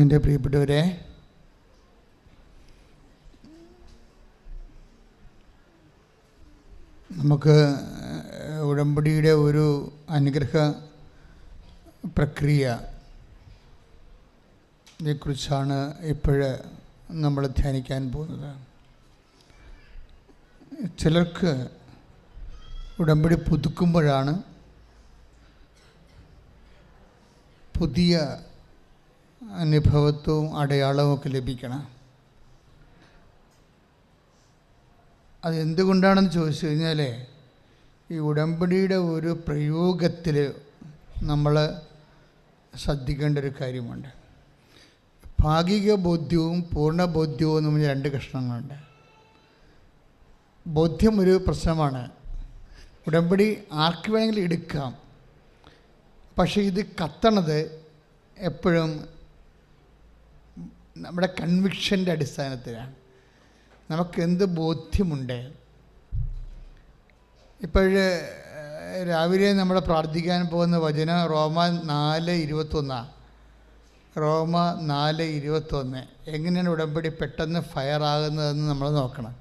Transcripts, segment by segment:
എൻ്റെ പ്രിയപ്പെട്ടവരെ, നമുക്ക് ഉടമ്പടിയുടെ ഒരു അനുഗ്രഹ പ്രക്രിയയെക്കുറിച്ചാണ് ഇപ്പോഴ് നമ്മൾ ധ്യാനിക്കാൻ പോകുന്നത്. ചിലർക്ക് ഉടമ്പടി പുതുക്കുമ്പോഴാണ് പുതിയ അനുഭവത്വവും അടയാളവും ഒക്കെ ലഭിക്കണം. അതെന്തുകൊണ്ടാണെന്ന് ചോദിച്ചു കഴിഞ്ഞാൽ, ഈ ഉടമ്പടിയുടെ ഒരു പ്രയോഗത്തിൽ നമ്മൾ ശ്രദ്ധിക്കേണ്ട ഒരു കാര്യമുണ്ട്. ഭാഗിക ബോധ്യവും പൂർണ്ണ ബോധ്യവും നമ്മൾ രണ്ട് കഷ്ണങ്ങളുണ്ട്. ബോധ്യം ഒരു പ്രശ്നമാണ്. ഉടമ്പടി ആർക്ക് വേണമെങ്കിലും എടുക്കാം, പക്ഷേ ഇത് കത്തണത് എപ്പോഴും നമ്മുടെ കൺവിക്ഷൻ്റെ അടിസ്ഥാനത്തിലാണ്. നമുക്ക് എന്ത് ബോധ്യമുണ്ട്. ഇപ്പോഴ് രാവിലെ നമ്മൾ പ്രാർത്ഥിക്കാൻ പോകുന്ന വചനം റോമ 4:21. റോമ 4:21. എങ്ങനെയാണ് ഉടമ്പടി പെട്ടെന്ന് ഫയറാകുന്നതെന്ന് നമ്മൾ നോക്കണം.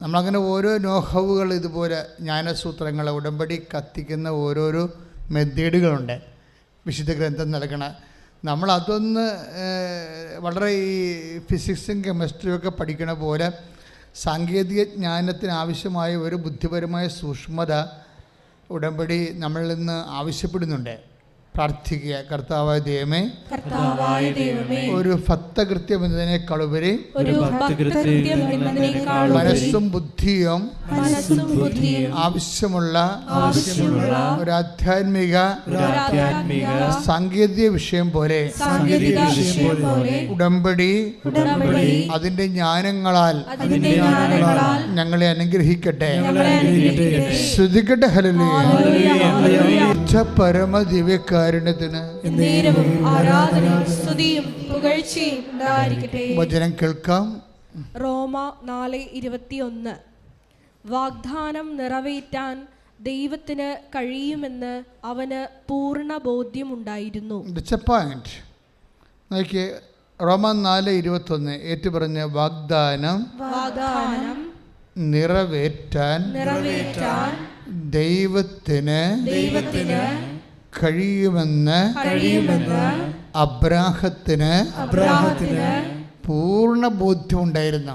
നമ്മളങ്ങനെ ഓരോ നോഹവുകൾ, ഇതുപോലെ ജ്ഞാനസൂത്രങ്ങൾ, ഉടമ്പടി കത്തിക്കുന്ന ഓരോരോ മെത്തേഡുകളുണ്ട് വിശുദ്ധ ഗ്രന്ഥം നൽകണ. നമ്മളതൊന്ന് വളരെ ഈ ഫിസിക്സും കെമിസ്ട്രിയും ഒക്കെ പഠിക്കണ പോലെ സാങ്കേതിക ജ്ഞാനത്തിന് ആവശ്യമായ ഒരു ബുദ്ധിപരമായ സൂക്ഷ്മത ഉടമ്പടി നമ്മളിൽ നിന്ന് ആവശ്യപ്പെടുന്നുണ്ട്. പ്രാർത്ഥിക്കുക, കർത്താവായ ദൈവമേ, ഒരു ഭക്തകൃത്യം എന്നതിനേക്കാളുപരി മനസ്സും ബുദ്ധിയും ആവശ്യമുള്ള ഒരു ആധ്യാത്മിക സാങ്കേതിക വിഷയം പോലെ ഉടമ്പടി അതിൻ്റെ ജ്ഞാനങ്ങളാൽ ഞങ്ങളെ അനുഗ്രഹിക്കട്ടെ. ശ്രദ്ധിക്കട്ടെ. ഹല്ലേലൂയ. പരമ ദിവ്യകാരുണ്യത്തിന് വചനം കേൾക്കാം. റോമ 4:21. വാഗ്ദാനം നിറവേറ്റാൻ ദൈവത്തിന് കഴിയുമെന്ന് അവന് പൂർണ്ണ ബോധ്യമുണ്ടായിരുന്നു. റോമ 4:21 ഏറ്റുപറഞ്ഞ വാഗ്ദാനം നിറവേറ്റാൻ ദൈവത്തിന് കഴിയുമെന്ന് അബ്രാഹത്തിന് പൂർണ്ണ ബോധ്യമുണ്ടായിരുന്നു.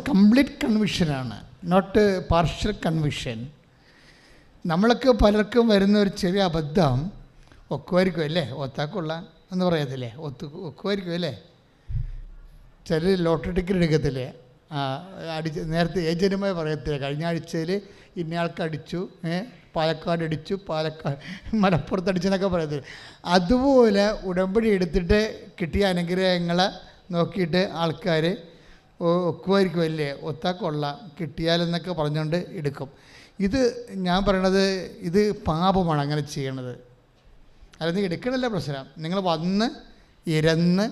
കംപ്ലീറ്റ് കൺവിഷനാണ്, നോട്ട് പാർഷ്യൽ കൺവിഷൻ. നമ്മളൊക്കെ പലർക്കും വരുന്ന ഒരു ചെറിയ അബദ്ധം, ഒക്കുമായിരിക്കും അല്ലേ, ഒത്താക്കുള്ള എന്ന് പറയത്തില്ലേ, ഒക്കുമായിരിക്കും അല്ലേ. ചിലർ ലോട്ടറി ടിക്കറ്റ് എടുക്കത്തില്ലേ, നേരത്തെ ഏജന്റുമായി പറയത്തില്ല, കഴിഞ്ഞ ആഴ്ചയിൽ ഇന്നയാൾക്ക് അടിച്ചു, പാലക്കാട് അടിച്ചു, മലപ്പുറത്ത് അടിച്ചെന്നൊക്കെ പറയത്തില്ല. അതുപോലെ ഉടമ്പടി എടുത്തിട്ട് കിട്ടിയ അനുഗ്രഹങ്ങളെ നോക്കിയിട്ട് ആൾക്കാർ ഒക്കുമായിരിക്കും അല്ലേ, ഒത്താക്കൊള്ളാം കിട്ടിയാലെന്നൊക്കെ പറഞ്ഞുകൊണ്ട് എടുക്കും. ഇത് ഞാൻ പറയണത്, ഇത് പാപമാണ് അങ്ങനെ ചെയ്യണത്. അല്ലെങ്കിൽ എടുക്കണമല്ല പ്രശ്നം, നിങ്ങൾ വന്ന് ഇരന്ന്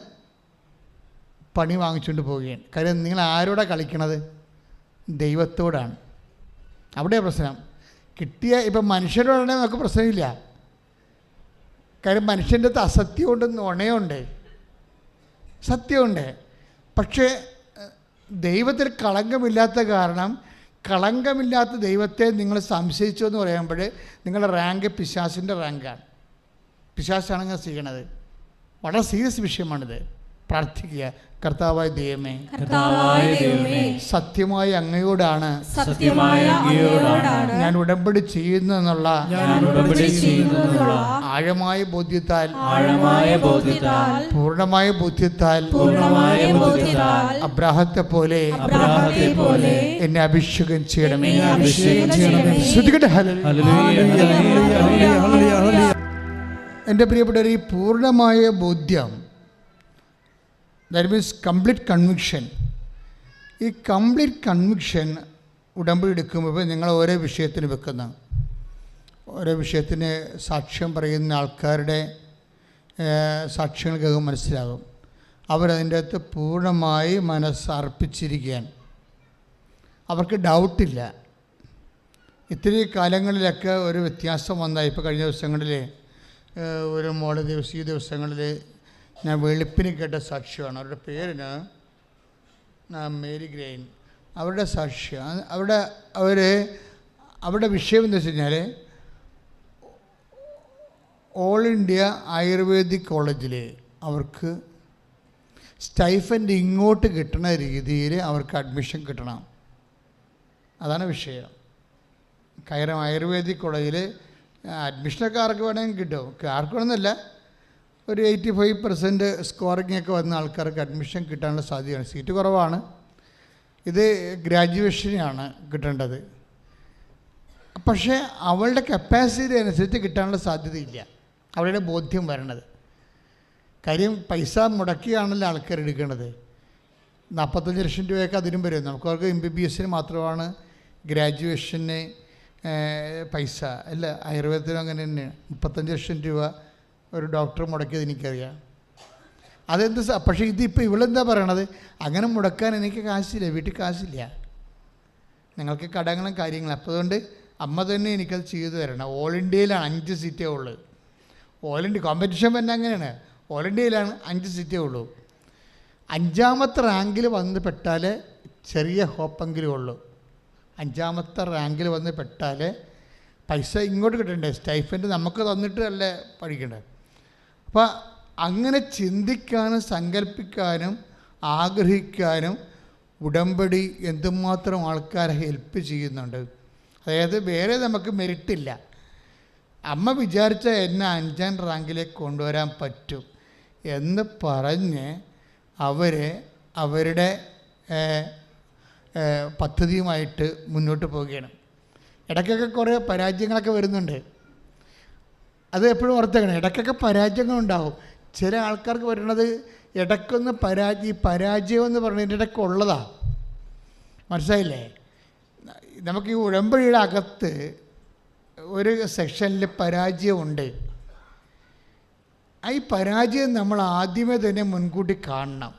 പണി വാങ്ങിച്ചുകൊണ്ട് പോവുകയാണ്. കാര്യം നിങ്ങൾ ആരോടാണ് കളിക്കണത്? ദൈവത്തോടാണ്. അവിടെയാണ് പ്രശ്നം. കിട്ടിയ ഇപ്പം മനുഷ്യരോടാണെങ്കിൽ നമുക്ക് പ്രശ്നമില്ല. കാര്യം മനുഷ്യൻ്റെ അടുത്ത് അസത്യമുണ്ട്, നുണയുണ്ട്, സത്യമുണ്ട്. പക്ഷേ ദൈവത്തിൽ കളങ്കമില്ലാത്ത കാരണം, കളങ്കമില്ലാത്ത ദൈവത്തെ നിങ്ങൾ സംശയിച്ചു എന്ന് പറയുമ്പോൾ നിങ്ങളുടെ റാങ്ക് പിശാസിൻ്റെ റാങ്കാണ്. പിശാസാണ് നിങ്ങൾ ചെയ്യണത്. വളരെ സീരിയസ് വിഷയമാണിത്. പ്രാർത്ഥിക്കുക, കർത്താവായ ദൈവമേ, സത്യമായ അങ്ങയോടാണ് ഞാൻ ഉടമ്പടി ചെയ്യുന്നെന്നുള്ള ആഴമായ ബോധ്യത്താൽ പൂർണ്ണമായ ബോധ്യത്താൽ അബ്രാഹത്തെ പോലെ എന്നെ അഭിഷേകം ചെയ്യണമേ. എൻ്റെ പ്രിയപ്പെട്ടവർ, ഈ പൂർണ്ണമായ ബോധ്യം, ദാറ്റ് മീൻസ് കംപ്ലീറ്റ് കൺവിക്ഷൻ. ഈ കംപ്ലീറ്റ് കൺവിക്ഷൻ ഉടമ്പടി എടുക്കുമ്പോൾ നിങ്ങൾ ഓരോ വിഷയത്തിന് വെക്കുന്ന, ഓരോ വിഷയത്തിന് സാക്ഷ്യം പറയുന്ന ആൾക്കാരുടെ സാക്ഷ്യങ്ങൾക്ക് മനസ്സിലാകും. അവരതിൻ്റെ അകത്ത് പൂർണ്ണമായി മനസ്സർപ്പിച്ചിരിക്കുകയാണ്. അവർക്ക് ഡൗട്ടില്ല. ഇത്തിരി കാലങ്ങളിലൊക്കെ ഒരു വ്യത്യാസം വന്നായി. ഇപ്പോൾ കഴിഞ്ഞ ദിവസങ്ങളിൽ ഒരു മോള് ഈ ദിവസങ്ങളിൽ ഞാൻ വെളുപ്പിന് കേട്ട സാക്ഷ്യമാണ്. അവരുടെ പേരിന് മേരി ഗ്രെയിൻ. അവരുടെ സാക്ഷ്യം അവരുടെ വിഷയം എന്ന് വെച്ച് കഴിഞ്ഞാൽ ഓൾ ഇന്ത്യ ആയുർവേദിക് കോളേജിൽ അവർക്ക് സ്റ്റൈഫൻഡ് ഇങ്ങോട്ട് കിട്ടുന്ന രീതിയിൽ അവർക്ക് അഡ്മിഷൻ കിട്ടണം. അതാണ് വിഷയം. കയറം ആയുർവേദിക് കോളേജിൽ അഡ്മിഷനൊക്കെ ആർക്ക് വേണമെങ്കിൽ കിട്ടും. ആർക്ക് വേണമെന്നല്ല, ഒരു 85% സ്കോറിങ്ങൊക്കെ വന്ന ആൾക്കാർക്ക് അഡ്മിഷൻ കിട്ടാനുള്ള സാധ്യതയാണ്. സീറ്റ് കുറവാണ്. ഇത് ഗ്രാജുവേഷനാണ് കിട്ടേണ്ടത്. പക്ഷേ അവളുടെ കപ്പാസിറ്റി അനുസരിച്ച് കിട്ടാനുള്ള സാധ്യതയില്ല. അവരുടെ ബോധ്യം വരണത്. കാര്യം പൈസ മുടക്കിയാണല്ലോ ആൾക്കാർ എടുക്കുന്നത്. 45 ലക്ഷം രൂപയൊക്കെ അതിനും വരും. നമുക്കവർക്ക് MBBS മാത്രമാണ് ഗ്രാജുവേഷന് പൈസ. അല്ല, ആയുർവേദത്തിനും അങ്ങനെ തന്നെയാണ്. 35 ലക്ഷം രൂപ ഒരു ഡോക്ടർ മുടക്കിയത് എനിക്കറിയാം. അതെന്ത് പക്ഷേ ഇതിപ്പോൾ ഇവളെന്താ പറയണത്, അങ്ങനെ മുടക്കാൻ എനിക്ക് കാശില്ല, വീട്ടിൽ കാശില്ല, ഞങ്ങൾക്ക് കടങ്ങളും കാര്യങ്ങളും. അപ്പോൾ അതുകൊണ്ട് അമ്മ തന്നെ എനിക്കത് ചെയ്തു തരണം. ഓൾ ഇന്ത്യയിലാണ് 5 സീറ്റേ ഉള്ളൂ. ഓൾ ഇന്ത്യ കോമ്പറ്റീഷൻ തന്നെ അങ്ങനെയാണ്. ഓൾ ഇന്ത്യയിലാണ് 5 സീറ്റേ ഉള്ളൂ. 5ാമത്തെ റാങ്കിൽ വന്ന് പെട്ടാൽ ചെറിയ ഹോപ്പെങ്കിലും ഉള്ളൂ. 5ാമത്തെ റാങ്കിൽ വന്ന് പെട്ടാൽ പൈസ ഇങ്ങോട്ട് കിട്ടണ്ടേ, സ്റ്റൈഫൻഡ് നമുക്ക് തന്നിട്ട് അല്ലേ പഠിക്കണ്ടേ. അപ്പോൾ അങ്ങനെ ചിന്തിക്കാനും സങ്കല്പിക്കാനും ആഗ്രഹിക്കാനും ഉടമ്പടി എന്തുമാത്രം ആൾക്കാരെ ഹെൽപ്പ് ചെയ്യുന്നുണ്ട്. അതായത് വേറെ നമുക്ക് മെറിറ്റില്ല. അമ്മ വിചാരിച്ച എന്നെ 5ാം റാങ്കിലേക്ക് കൊണ്ടുവരാൻ പറ്റും എന്ന് പറഞ്ഞ് അവരുടെ പദ്ധതിയുമായിട്ട് മുന്നോട്ട് പോവുകയാണ്. ഇടയ്ക്കൊക്കെ കുറേ പരാജയങ്ങളൊക്കെ വരുന്നുണ്ട്. അത് എപ്പോഴും ഓർത്തേക്കണം. ഇടയ്ക്കൊക്കെ പരാജയങ്ങളുണ്ടാവും. ചില ആൾക്കാർക്ക് വരുന്നത് ഇടയ്ക്കൊന്ന് പരാജയം എന്ന് പറഞ്ഞതിൻ്റെ ഇടയ്ക്ക് ഉള്ളതാണ്. മനസ്സിലായില്ലേ? നമുക്ക് ഈ ഉടമ്പടിയുടെ അകത്ത് ഒരു സെക്ഷനിൽ പരാജയമുണ്ട്. ഈ പരാജയം നമ്മൾ ആദ്യമേ തന്നെ മുൻകൂട്ടി കാണണം.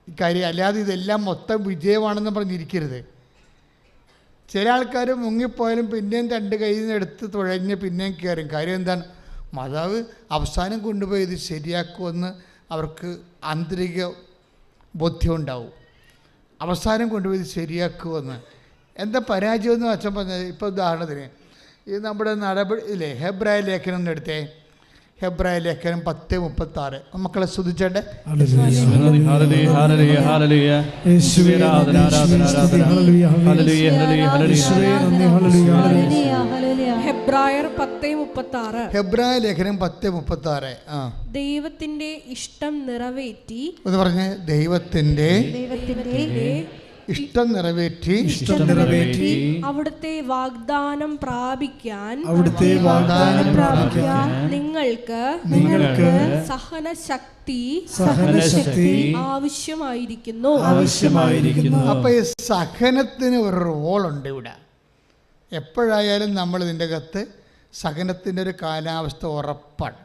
ഈ കാര്യം അല്ലാതെ ഇതെല്ലാം മൊത്തം വിജയമാണെന്ന് പറഞ്ഞിരിക്കരുത്. ചില ആൾക്കാർ മുങ്ങിപ്പോയാലും പിന്നെയും 2 കയ്യിൽ നിന്ന് എടുത്ത് തുഴഞ്ഞ് പിന്നെയും കയറും. കാര്യം എന്താണ്, മാതാവ് അവസാനം കൊണ്ടുപോയി ഇത് ശരിയാക്കുമെന്ന് അവർക്ക് ആന്തരിക ബോധ്യം ഉണ്ടാവും. അവസാനം കൊണ്ടുപോയി ഇത് ശരിയാക്കുമെന്ന്. എന്താ പരാജയം എന്ന് അച്ഛൻ പറഞ്ഞത്? ഇപ്പോൾ ഉദാഹരണത്തിന് ഇത് നമ്മുടെ നടപടി ഇല്ലേ, ഹെബ്രായ ലേഖനം എടുത്തേ. ഹെബ്രായ ലേഖനം 10:36 മക്കളെ സ്തുതിച്ചേണ്ടേ. ഹെബ്രായർ 10:36. ഹെബ്രായ ലേഖനം 10:36. ദൈവത്തിന്റെ ഇഷ്ടം നിറവേറ്റി എന്ന് പറഞ്ഞ് ദൈവത്തിന്റെ ഇഷ്ടം നിറവേറ്റി അവിടുത്തെ വാഗ്ദാനം പ്രാപിക്കാൻ നിങ്ങൾക്ക് സഹനശക്തി ആവശ്യമായിരിക്കുന്നു. അപ്പൊ ഈ സഹനത്തിന് ഒരു റോളുണ്ട് ഇവിടെ. എപ്പോഴായാലും നമ്മൾ ഇതിൻ്റെ അകത്ത് സഹനത്തിൻ്റെ ഒരു കാലാവസ്ഥ ഉറപ്പാണ്.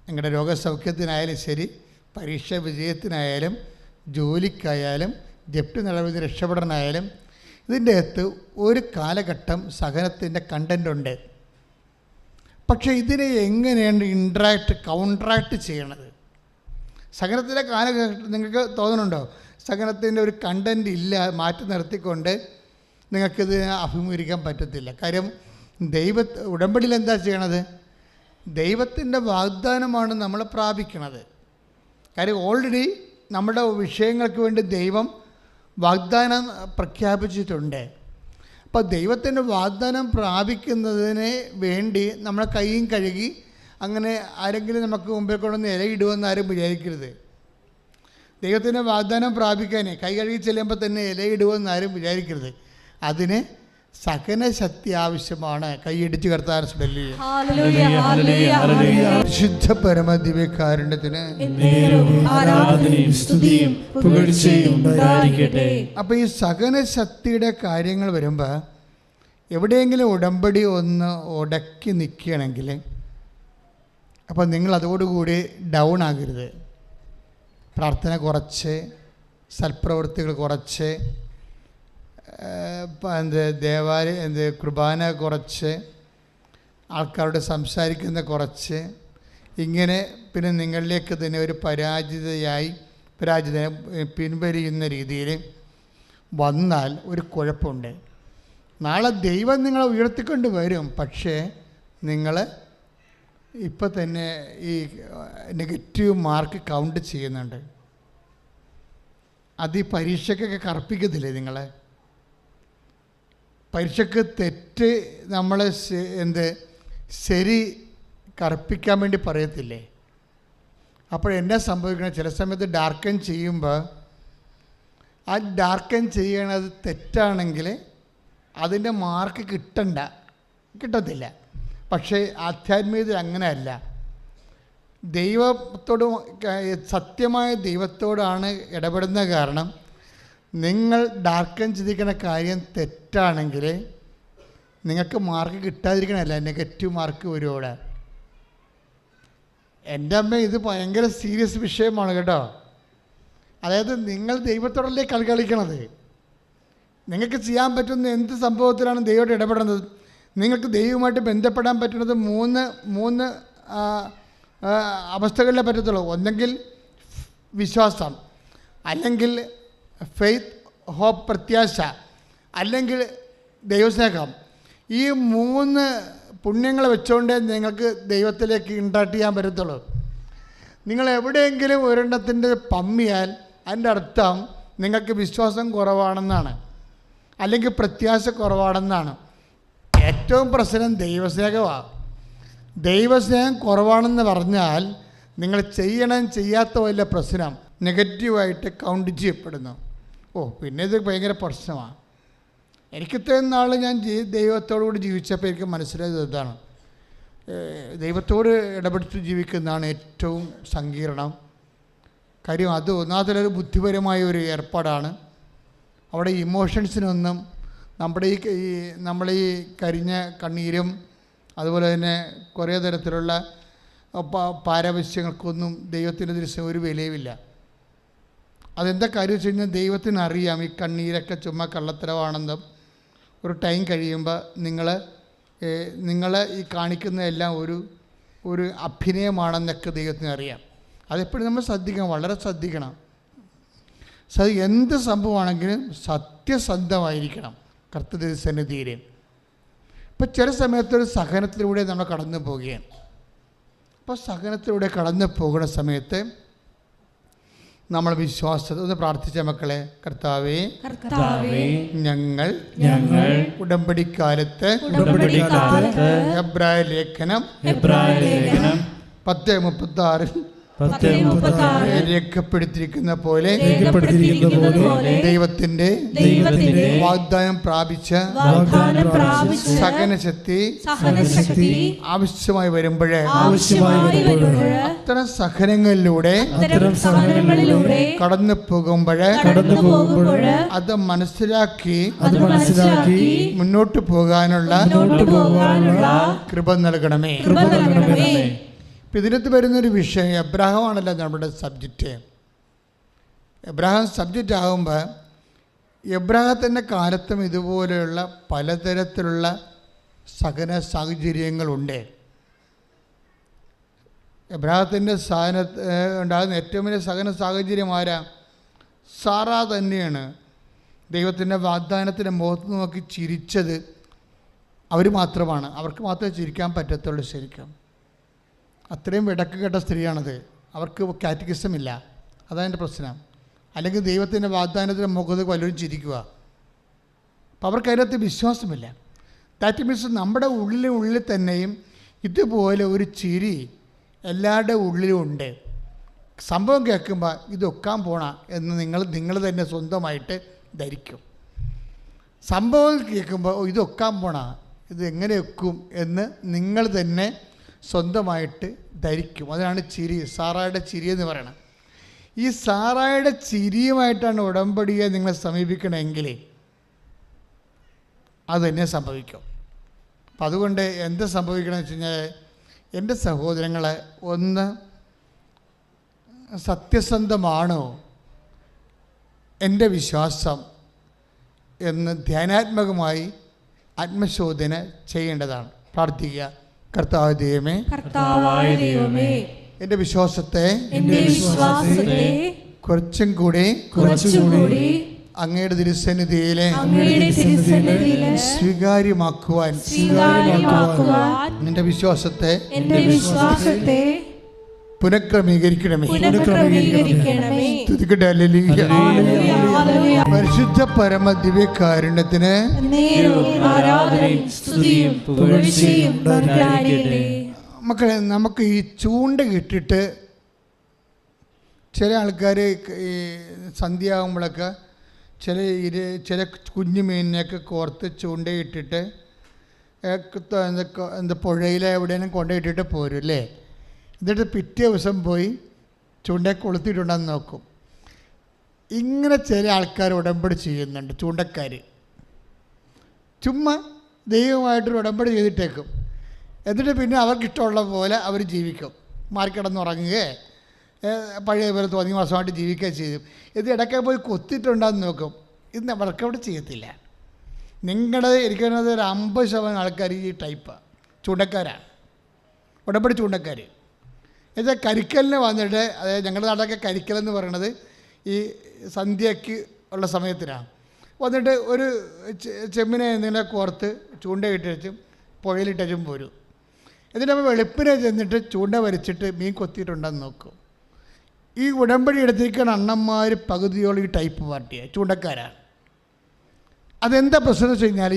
നിങ്ങളുടെ രോഗസൗഖ്യത്തിനായാലും ശരി, പരീക്ഷ വിജയത്തിനായാലും, ജോലിക്കായാലും, ജപ്തി നടപടി രക്ഷപ്പെടാനായാലും ഇതിൻ്റെ അകത്ത് ഒരു കാലഘട്ടം സഹനത്തിൻ്റെ കണ്ടൻ്റ് ഉണ്ട്. പക്ഷേ ഇതിനെ എങ്ങനെയാണ് കൗൺട്രാക്ട് ചെയ്യണത്? സഹനത്തിൻ്റെ കാലഘട്ടം നിങ്ങൾക്ക് തോന്നുന്നുണ്ടോ? സഹനത്തിൻ്റെ ഒരു കണ്ടൻ്റ് ഇല്ല, മാറ്റി നിർത്തിക്കൊണ്ട് നിങ്ങൾക്കിത് അഭിമുഖീകരിക്കാൻ പറ്റത്തില്ല. കാര്യം ഉടമ്പടിയിൽ എന്താ ചെയ്യണത്? ദൈവത്തിൻ്റെ വാഗ്ദാനമാണ് നമ്മൾ പ്രാപിക്കണത്. കാര്യം ഓൾറെഡി നമ്മുടെ വിഷയങ്ങൾക്ക് വേണ്ടി ദൈവം വാഗ്ദാനം പ്രഖ്യാപിച്ചിട്ടുണ്ട്. അപ്പോൾ ദൈവത്തിൻ്റെ വാഗ്ദാനം പ്രാപിക്കുന്നതിന് വേണ്ടി നമ്മളെ കൈയും കഴുകി അങ്ങനെ ആരെങ്കിലും നമുക്ക് മുമ്പിൽ കൊണ്ടുവന്ന് ഇലയിടുമെന്ന് ആരും വിചാരിക്കരുത്. ദൈവത്തിൻ്റെ വാഗ്ദാനം പ്രാപിക്കാനേ കൈ കഴുകി ചെല്ലുമ്പോൾ തന്നെ ഇലയിടുമെന്ന് ആരും വിചാരിക്കരുത്. അതിന് സഹനശക്തി ആവശ്യമാണ്. കൈയടിച്ച് കർത്താവിനെ ശുദ്ധ പരമ ദിവ്യകാരുണ്യത്തിന്. അപ്പൊ ഈ സഹനശക്തിയുടെ കാര്യങ്ങൾ വരുമ്പോൾ എവിടെയെങ്കിലും ഉടമ്പടി ഒന്ന് ഉടക്കി നിൽക്കുകയാണെങ്കിൽ അപ്പം നിങ്ങൾ അതോടുകൂടി ഡൗൺ ആകരുത്. പ്രാർത്ഥന കുറച്ച്, സൽപ്രവൃത്തികൾ കുറച്ച്, കുർബാന കുറച്ച്, ആൾക്കാരോട് സംസാരിക്കുന്ന കുറച്ച്, ഇങ്ങനെ പിന്നെ നിങ്ങളിലേക്ക് തന്നെ ഒരു പരാജിത പിൻവലിയുന്ന രീതിയിൽ വന്നാൽ ഒരു കുഴപ്പമുണ്ട്. നാളെ ദൈവം നിങ്ങളെ ഉയർത്തിക്കൊണ്ട് വരും. പക്ഷേ നിങ്ങൾ ഇപ്പം തന്നെ ഈ നെഗറ്റീവ് മാർക്ക് കൗണ്ട് ചെയ്യുന്നുണ്ട്. അത് ഈ പരീക്ഷയ്ക്കൊക്കെ കറുപ്പിക്കത്തില്ലേ നിങ്ങളെ? പരീക്ഷയ്ക്ക് തെറ്റ് നമ്മൾ ശരി കറുപ്പിക്കാൻ വേണ്ടി പറയത്തില്ലേ? അപ്പോൾ എന്നാ സംഭവിക്കണം? ചില സമയത്ത് ഡാർക്കൻ ചെയ്യുമ്പോൾ ആ ഡാർക്കൻ ചെയ്യണത് തെറ്റാണെങ്കിൽ അതിൻ്റെ മാർക്ക് കിട്ടത്തില്ല. പക്ഷേ ആധ്യാത്മികതയിൽ അങ്ങനെയല്ല. ദൈവത്തോട്, സത്യമായ ദൈവത്തോടാണ് ഇടപെടുന്ന കാരണം നിങ്ങൾ ഡാർക്കൻ ചിന്തിക്കുന്ന കാര്യം തെറ്റാണെങ്കിൽ നിങ്ങൾക്ക് മാർക്ക് കിട്ടാതിരിക്കണമല്ല, നെഗറ്റീവ് മാർക്ക് വരും അവിടെ. എൻ്റെ അമ്മ, ഇത് ഭയങ്കര സീരിയസ് വിഷയമാണ് കേട്ടോ. അതായത് നിങ്ങൾ ദൈവത്തോടല്ലേ കളിക്കണത്. നിങ്ങൾക്ക് ചെയ്യാൻ പറ്റുന്ന എന്ത് സംഭവത്തിലാണ് ദൈവമായിട്ട് ഇടപെടുന്നത്? നിങ്ങൾക്ക് ദൈവവുമായിട്ട് ബന്ധപ്പെടാൻ പറ്റുന്നത് മൂന്ന് അവസ്ഥകളിലേ പറ്റത്തുള്ളൂ. ഒന്നെങ്കിൽ വിശ്വാസം, അല്ലെങ്കിൽ ഫെയ്ത്ത്, ഹോപ്പ്, പ്രത്യാശ, അല്ലെങ്കിൽ ദൈവസ്നേഹം. ഈ 3 പുണ്യങ്ങൾ വെച്ചുകൊണ്ടേ നിങ്ങൾക്ക് ദൈവത്തിലേക്ക് ഇൻട്രാക്ട് ചെയ്യാൻ പറ്റത്തുള്ളൂ. നിങ്ങൾ എവിടെയെങ്കിലും ഒരെണ്ണത്തിൻ്റെ പമ്മിയാൽ അതിൻ്റെ അർത്ഥം നിങ്ങൾക്ക് വിശ്വാസം കുറവാണെന്നാണ്, അല്ലെങ്കിൽ പ്രത്യാശ കുറവാണെന്നാണ്. ഏറ്റവും പ്രശ്നം ദൈവസ്നേഹമാണ്. ദൈവസ്നേഹം കുറവാണെന്ന് പറഞ്ഞാൽ നിങ്ങൾ ചെയ്യാത്ത വല്ല പ്രശ്നം നെഗറ്റീവായിട്ട് കൗണ്ട് ചെയ്യപ്പെടുന്നു. പിന്നെ ഇത് ഭയങ്കര പ്രശ്നമാണ്. എനിക്ക് ഇത്രയും നാൾ ഞാൻ ദൈവത്തോടുകൂടി ജീവിച്ചപ്പോൾ എനിക്ക് മനസ്സിലായത് ഇതാണ്, ദൈവത്തോട് ഇടപെട്ട് ജീവിക്കുന്നതാണ് ഏറ്റവും സങ്കീർണം കാര്യം. അത് ഒന്നാമതൊരു ബുദ്ധിപരമായ ഒരു ഏർപ്പാടാണ്. അവിടെ ഇമോഷൻസിനൊന്നും നമ്മുടെ ഈ കരിഞ്ഞ കണ്ണീരും അതുപോലെ തന്നെ കുറേ തരത്തിലുള്ള പാരവശ്യങ്ങൾക്കൊന്നും ദൈവത്തിൻ്റെ ദൃശ്യം ഒരു വിലയുമില്ല. അതെന്താ കാര്യം വെച്ച് കഴിഞ്ഞാൽ ദൈവത്തിനറിയാം ഈ കണ്ണീരൊക്കെ ചുമ്മാ കള്ളത്തരമാണെന്നും ഒരു ടൈം കഴിയുമ്പോൾ നിങ്ങൾ ഈ കാണിക്കുന്നതെല്ലാം ഒരു അഭിനയമാണെന്നൊക്കെ ദൈവത്തിനറിയാം. അതെപ്പോഴും നമ്മൾ ശ്രദ്ധിക്കണം, വളരെ ശ്രദ്ധിക്കണം. എന്ത് സംഭവമാണെങ്കിലും സത്യസന്ധമായിരിക്കണം കർത്തൃസന്നിധിയിൽ. ഇപ്പം ചില സമയത്തൊരു സഹനത്തിലൂടെ നമ്മൾ കടന്നു പോവുകയാണ്. അപ്പോൾ സഹനത്തിലൂടെ കടന്നു പോകുന്ന സമയത്ത് നമ്മൾ വിശ്വാസത്തെ ഒന്ന് പ്രാർത്ഥിച്ച മക്കളെ, കർത്താവേ ഞങ്ങൾ ഉടമ്പടിക്കാലത്ത് എബ്രായ ലേഖനം 10:36 രേഖപ്പെടുത്തിയിരിക്കുന്ന പോലെ ദൈവത്തിന്റെ വാഗ്ദാനം പ്രാപിച്ച സഹനശക്തി ആവശ്യമായി വരുമ്പോഴേ അത്തരം സഹനങ്ങളിലൂടെ കടന്നു പോകുമ്പോഴേ അത് മനസ്സിലാക്കി മുന്നോട്ട് പോകാനുള്ള കൃപ നൽകണമേ. ഇതിനകത്ത് വരുന്നൊരു വിഷയം എബ്രാഹമാണല്ലോ നമ്മുടെ സബ്ജക്റ്റ്. എബ്രാഹാം സബ്ജക്റ്റ് ആകുമ്പോൾ എബ്രാഹത്തിൻ്റെ കാലത്തും ഇതുപോലെയുള്ള പലതരത്തിലുള്ള സഹന സാഹചര്യങ്ങളുണ്ട്. എബ്രാഹത്തിൻ്റെ ഉണ്ടാകുന്ന ഏറ്റവും വലിയ സഹന സാഹചര്യം ആരാ? സാറാ തന്നെയാണ്. ദൈവത്തിൻ്റെ വാഗ്ദാനത്തിൻ്റെ മുഖത്ത് നോക്കി ചിരിച്ചത് അവർ മാത്രമാണ്. അവർക്ക് മാത്രമേ ചിരിക്കാൻ പറ്റത്തുള്ളൂ. ശരിക്കും അത്രയും വിടക്ക് കേട്ട സ്ത്രീയാണത്. അവർക്ക് കാറ്റഗിസം ഇല്ല, അതതിൻ്റെ പ്രശ്നം. അല്ലെങ്കിൽ ദൈവത്തിൻ്റെ വാഗ്ദാനത്തിൻ്റെ മുഖത്ത് വല്ലവരും ചിരിക്കുക. അപ്പോൾ അവർക്ക് അതിനകത്ത് വിശ്വാസമില്ല. ദാറ്റ് മീൻസ് നമ്മുടെ ഉള്ളിൽ തന്നെയും ഇതുപോലെ ഒരു ചിരി എല്ലാവരുടെ ഉള്ളിലും ഉണ്ട്. സംഭവം കേൾക്കുമ്പോൾ ഇതൊക്കാൻ പോണ എന്ന് നിങ്ങൾ തന്നെ സ്വന്തമായിട്ട് ധരിക്കും. സംഭവം കേൾക്കുമ്പോൾ ഇതൊക്കാൻ പോണ, ഇത് എങ്ങനെ വെക്കും എന്ന് നിങ്ങൾ തന്നെ സ്വന്തമായിട്ട് ധരിക്കും. അതിനാണ് ചിരി, സാറായുടെ ചിരി എന്ന് പറയണം. ഈ സാറായുടെ ചിരിയുമായിട്ടാണ് ഉടമ്പടിയെ നിങ്ങൾ സമീപിക്കണമെങ്കിൽ അത് തന്നെ സംഭവിക്കും. അപ്പം അതുകൊണ്ട് എന്ത് സംഭവിക്കണമെന്ന് വെച്ച് കഴിഞ്ഞാൽ, എൻ്റെ സഹോദരങ്ങളെ, ഒന്ന് സത്യസന്ധമാണോ എൻ്റെ വിശ്വാസം എന്ന് ധ്യാനാത്മകമായി ആത്മശോധന ചെയ്യേണ്ടതാണ്. പ്രാർത്ഥിക്കുക. കർത്താവ് ദൈവമേ, കർത്താവായ ദൈവമേ, എൻ്റെ വിശ്വാസത്തെ കുറച്ചും കൂടി അങ്ങയുടെ തിരുസന്നിധിയിലെ സ്വീകാര്യമാക്കുവാൻ നിന്റെ വിശ്വാസത്തെ പുനഃക്രമീകരിക്കണമേ. തുതിക്കട്ടെ. ഹല്ലേലൂയ. പരിശുദ്ധ പരമ ദിവ്യകാരുണ്യത്തിന് മക്കളെ, നമുക്ക് ഈ ചൂണ്ട കിട്ടിട്ട് ചില ആൾക്കാർ ഈ സന്ധ്യയാകുമ്പോഴൊക്കെ ചില കുഞ്ഞു മീനിനെയൊക്കെ കോർത്ത് ചൂണ്ടയിട്ടിട്ട് എന്താ പുഴയിലെ എവിടെയെങ്കിലും കൊണ്ടുപോയിട്ടിട്ട് പോരും അല്ലേ. എന്നിട്ട് പിറ്റേ ദിവസം പോയി ചൂണ്ടയെ കൊളുത്തിയിട്ടുണ്ടെന്ന് നോക്കും. ഇങ്ങനെ ചില ആൾക്കാർ ഉടമ്പടി ചെയ്യുന്നുണ്ട്. ചൂണ്ടക്കാർ ചുമ്മാ ദൈവമായിട്ടൊരു ഉടമ്പടി ചെയ്തിട്ടേക്കും. എന്നിട്ട് പിന്നെ അവർക്കിഷ്ടമുള്ള പോലെ അവർ ജീവിക്കും. മാറിക്കിടന്നുറങ്ങുകയെ പഴയ പോലെ തോന്നി മാസമായിട്ട് ജീവിക്കുക ചെയ്യും. ഇത് ഇടയ്ക്ക് പോയി കൊത്തിയിട്ടുണ്ടെന്ന് നോക്കും. ഇന്ന് വർക്കൗട്ട് ചെയ്യത്തില്ല. നിങ്ങളുടെ ഇരിക്കുന്നത് ഒരു 50% ആൾക്കാർ ഈ ടൈപ്പാണ്, ചൂണ്ടക്കാരാണ്, ഉടമ്പടി ചൂണ്ടക്കാർ. എന്നുവെച്ചാൽ കരിക്കലിന് വന്നിട്ട്, അതായത് ഞങ്ങളുടെ നാട്ടിലൊക്കെ കരിക്കലെന്ന് പറയണത് ഈ സന്ധ്യയ്ക്ക് ഉള്ള സമയത്തിനാണ്. വന്നിട്ട് ഒരു ചെമ്മിനെ എന്തെങ്കിലും കോർത്ത് ചൂണ്ടയിട്ട് വെച്ചും പുഴയിലിട്ടും പോരും. എന്നിട്ട് നമ്മൾ വെളുപ്പിനെ ചെന്നിട്ട് ചൂണ്ട വരച്ചിട്ട് മീൻ കൊത്തിയിട്ടുണ്ടെന്ന് നോക്കും. ഈ ഉടമ്പടി എടുത്തിരിക്കുന്ന അണ്ണന്മാർ പകുതിയോളം ഈ ടൈപ്പ് പാർട്ടിയാണ്, ചൂണ്ടക്കാരാണ്. അതെന്താ പ്രശ്നം എന്ന് വെച്ച് കഴിഞ്ഞാൽ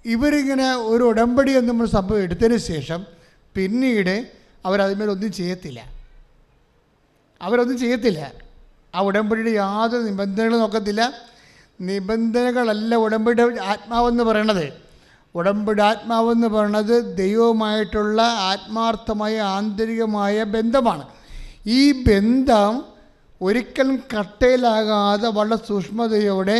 ഇവരിങ്ങനെ ഒരു ഉടമ്പടി എന്ന സംഭവം എടുത്തതിന് ശേഷം പിന്നീട് അവരതിന്മേലൊന്നും ചെയ്യത്തില്ല. ആ ഉടമ്പടിയുടെ യാതൊരു നിബന്ധനകളും നോക്കത്തില്ല. നിബന്ധനകളല്ല ഉടമ്പടി ആത്മാവെന്ന് പറയണത്. ഉടമ്പടി ആത്മാവെന്ന് പറയണത് ദൈവവുമായിട്ടുള്ള ആത്മാർത്ഥമായ ആന്തരികമായ ബന്ധമാണ്. ഈ ബന്ധം ഒരിക്കലും കട്ടയിലാകാതെ വളരെ സൂക്ഷ്മതയോടെ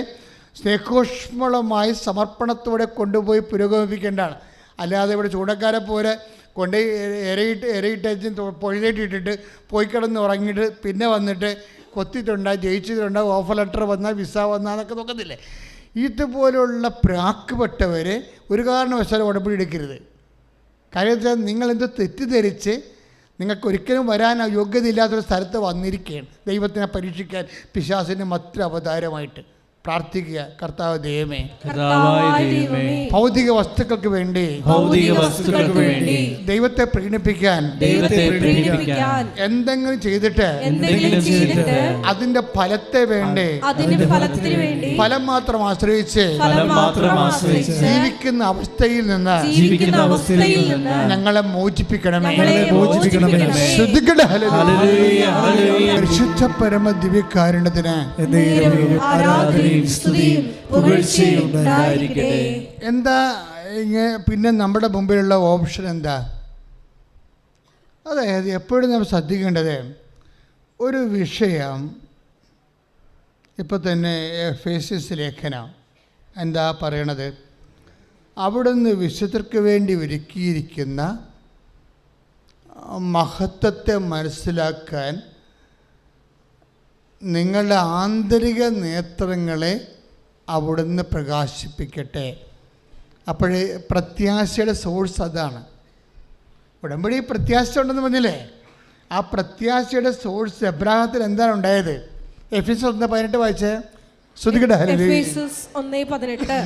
സ്നേഹോഷ്മളമായി സമർപ്പണത്തോടെ കൊണ്ടുപോയി പുരോഗമിപ്പിക്കേണ്ടതാണ്. അല്ലാതെ ഇവിടെ ചൂണ്ടക്കാരെ പോലെ കൊണ്ട് ഇരയിട്ട് പൊഴിയിട്ടിട്ട് പോയി കിടന്ന് ഉറങ്ങിയിട്ട് പിന്നെ വന്നിട്ട് കൊത്തിയിട്ടുണ്ടാ, ജയിച്ചിട്ടുണ്ടാ, ഓഫർ ലെറ്റർ വന്നാൽ, വിസ വന്നാന്നൊക്കെ നോക്കത്തില്ലേ. ഇതുപോലുള്ള പ്രാക്കുപെട്ടവർ ഒരു കാരണവശാലും ഉടമ്പടി എടുക്കരുത്. കാര്യം വെച്ചാൽ നിങ്ങളെന്ത് തെറ്റിദ്ധരിച്ച് നിങ്ങൾക്കൊരിക്കലും വരാൻ യോഗ്യതയില്ലാത്തൊരു സ്ഥലത്ത് വന്നിരിക്കുകയാണ്. ദൈവത്തിനെ പരീക്ഷിക്കാൻ പിശാചിൻ്റെ മറ്റൊരു അവതാരമായിട്ട് പ്രാർത്ഥിക്കുക. കർത്താവ് ദൈവമേ, ഭൗതിക വസ്തുക്കൾക്ക് വേണ്ടി ദൈവത്തെ പ്രീണിപ്പിക്കാൻ എന്തെങ്കിലും ചെയ്തിട്ട് അതിന്റെ ഫലത്തെ വേണ്ടി ഫലം മാത്രം ആശ്രയിച്ച് ജീവിക്കുന്ന അവസ്ഥയിൽ നിന്ന് ഞങ്ങളെ മോചിപ്പിക്കണമേ. ശ്രദ്ധിക്കട്ടെ. പരിശുദ്ധ പരമ ദിവ്യകാരുണ്യത്തിന് എന്താ പിന്നെ നമ്മുടെ മുമ്പിലുള്ള ഓപ്ഷൻ എന്താ? അതായത് എപ്പോഴും നമ്മൾ ശ്രദ്ധിക്കേണ്ടത് ഒരു വിഷയം. ഇപ്പോൾ തന്നെ എഫേസ്യസ് ലേഖനം എന്താ പറയണത്? അവിടുന്ന് വിശുദ്ധർക്ക് വേണ്ടി ഒരുക്കിയിരിക്കുന്ന മഹത്വത്തെ മനസ്സിലാക്കാൻ നിങ്ങളുടെ ആന്തരിക നേത്രങ്ങളെ അവിടുന്ന് പ്രകാശിപ്പിക്കട്ടെ. അപ്പോഴേ പ്രത്യാശയുടെ സോഴ്സ് അതാണ്. ഉടമ്പടി പ്രത്യാശ ഉണ്ടെന്ന് പറഞ്ഞില്ലേ? ആ പ്രത്യാശയുടെ സോഴ്സ് എബ്രാഹത്തിൽ എന്താണ് ഉണ്ടായത്? എഫേസ്യസ് 1:18 വായിച്ചേ. ശ്രദ്ധിക്കട്ടെ. എഫേസ്യസ് 1:18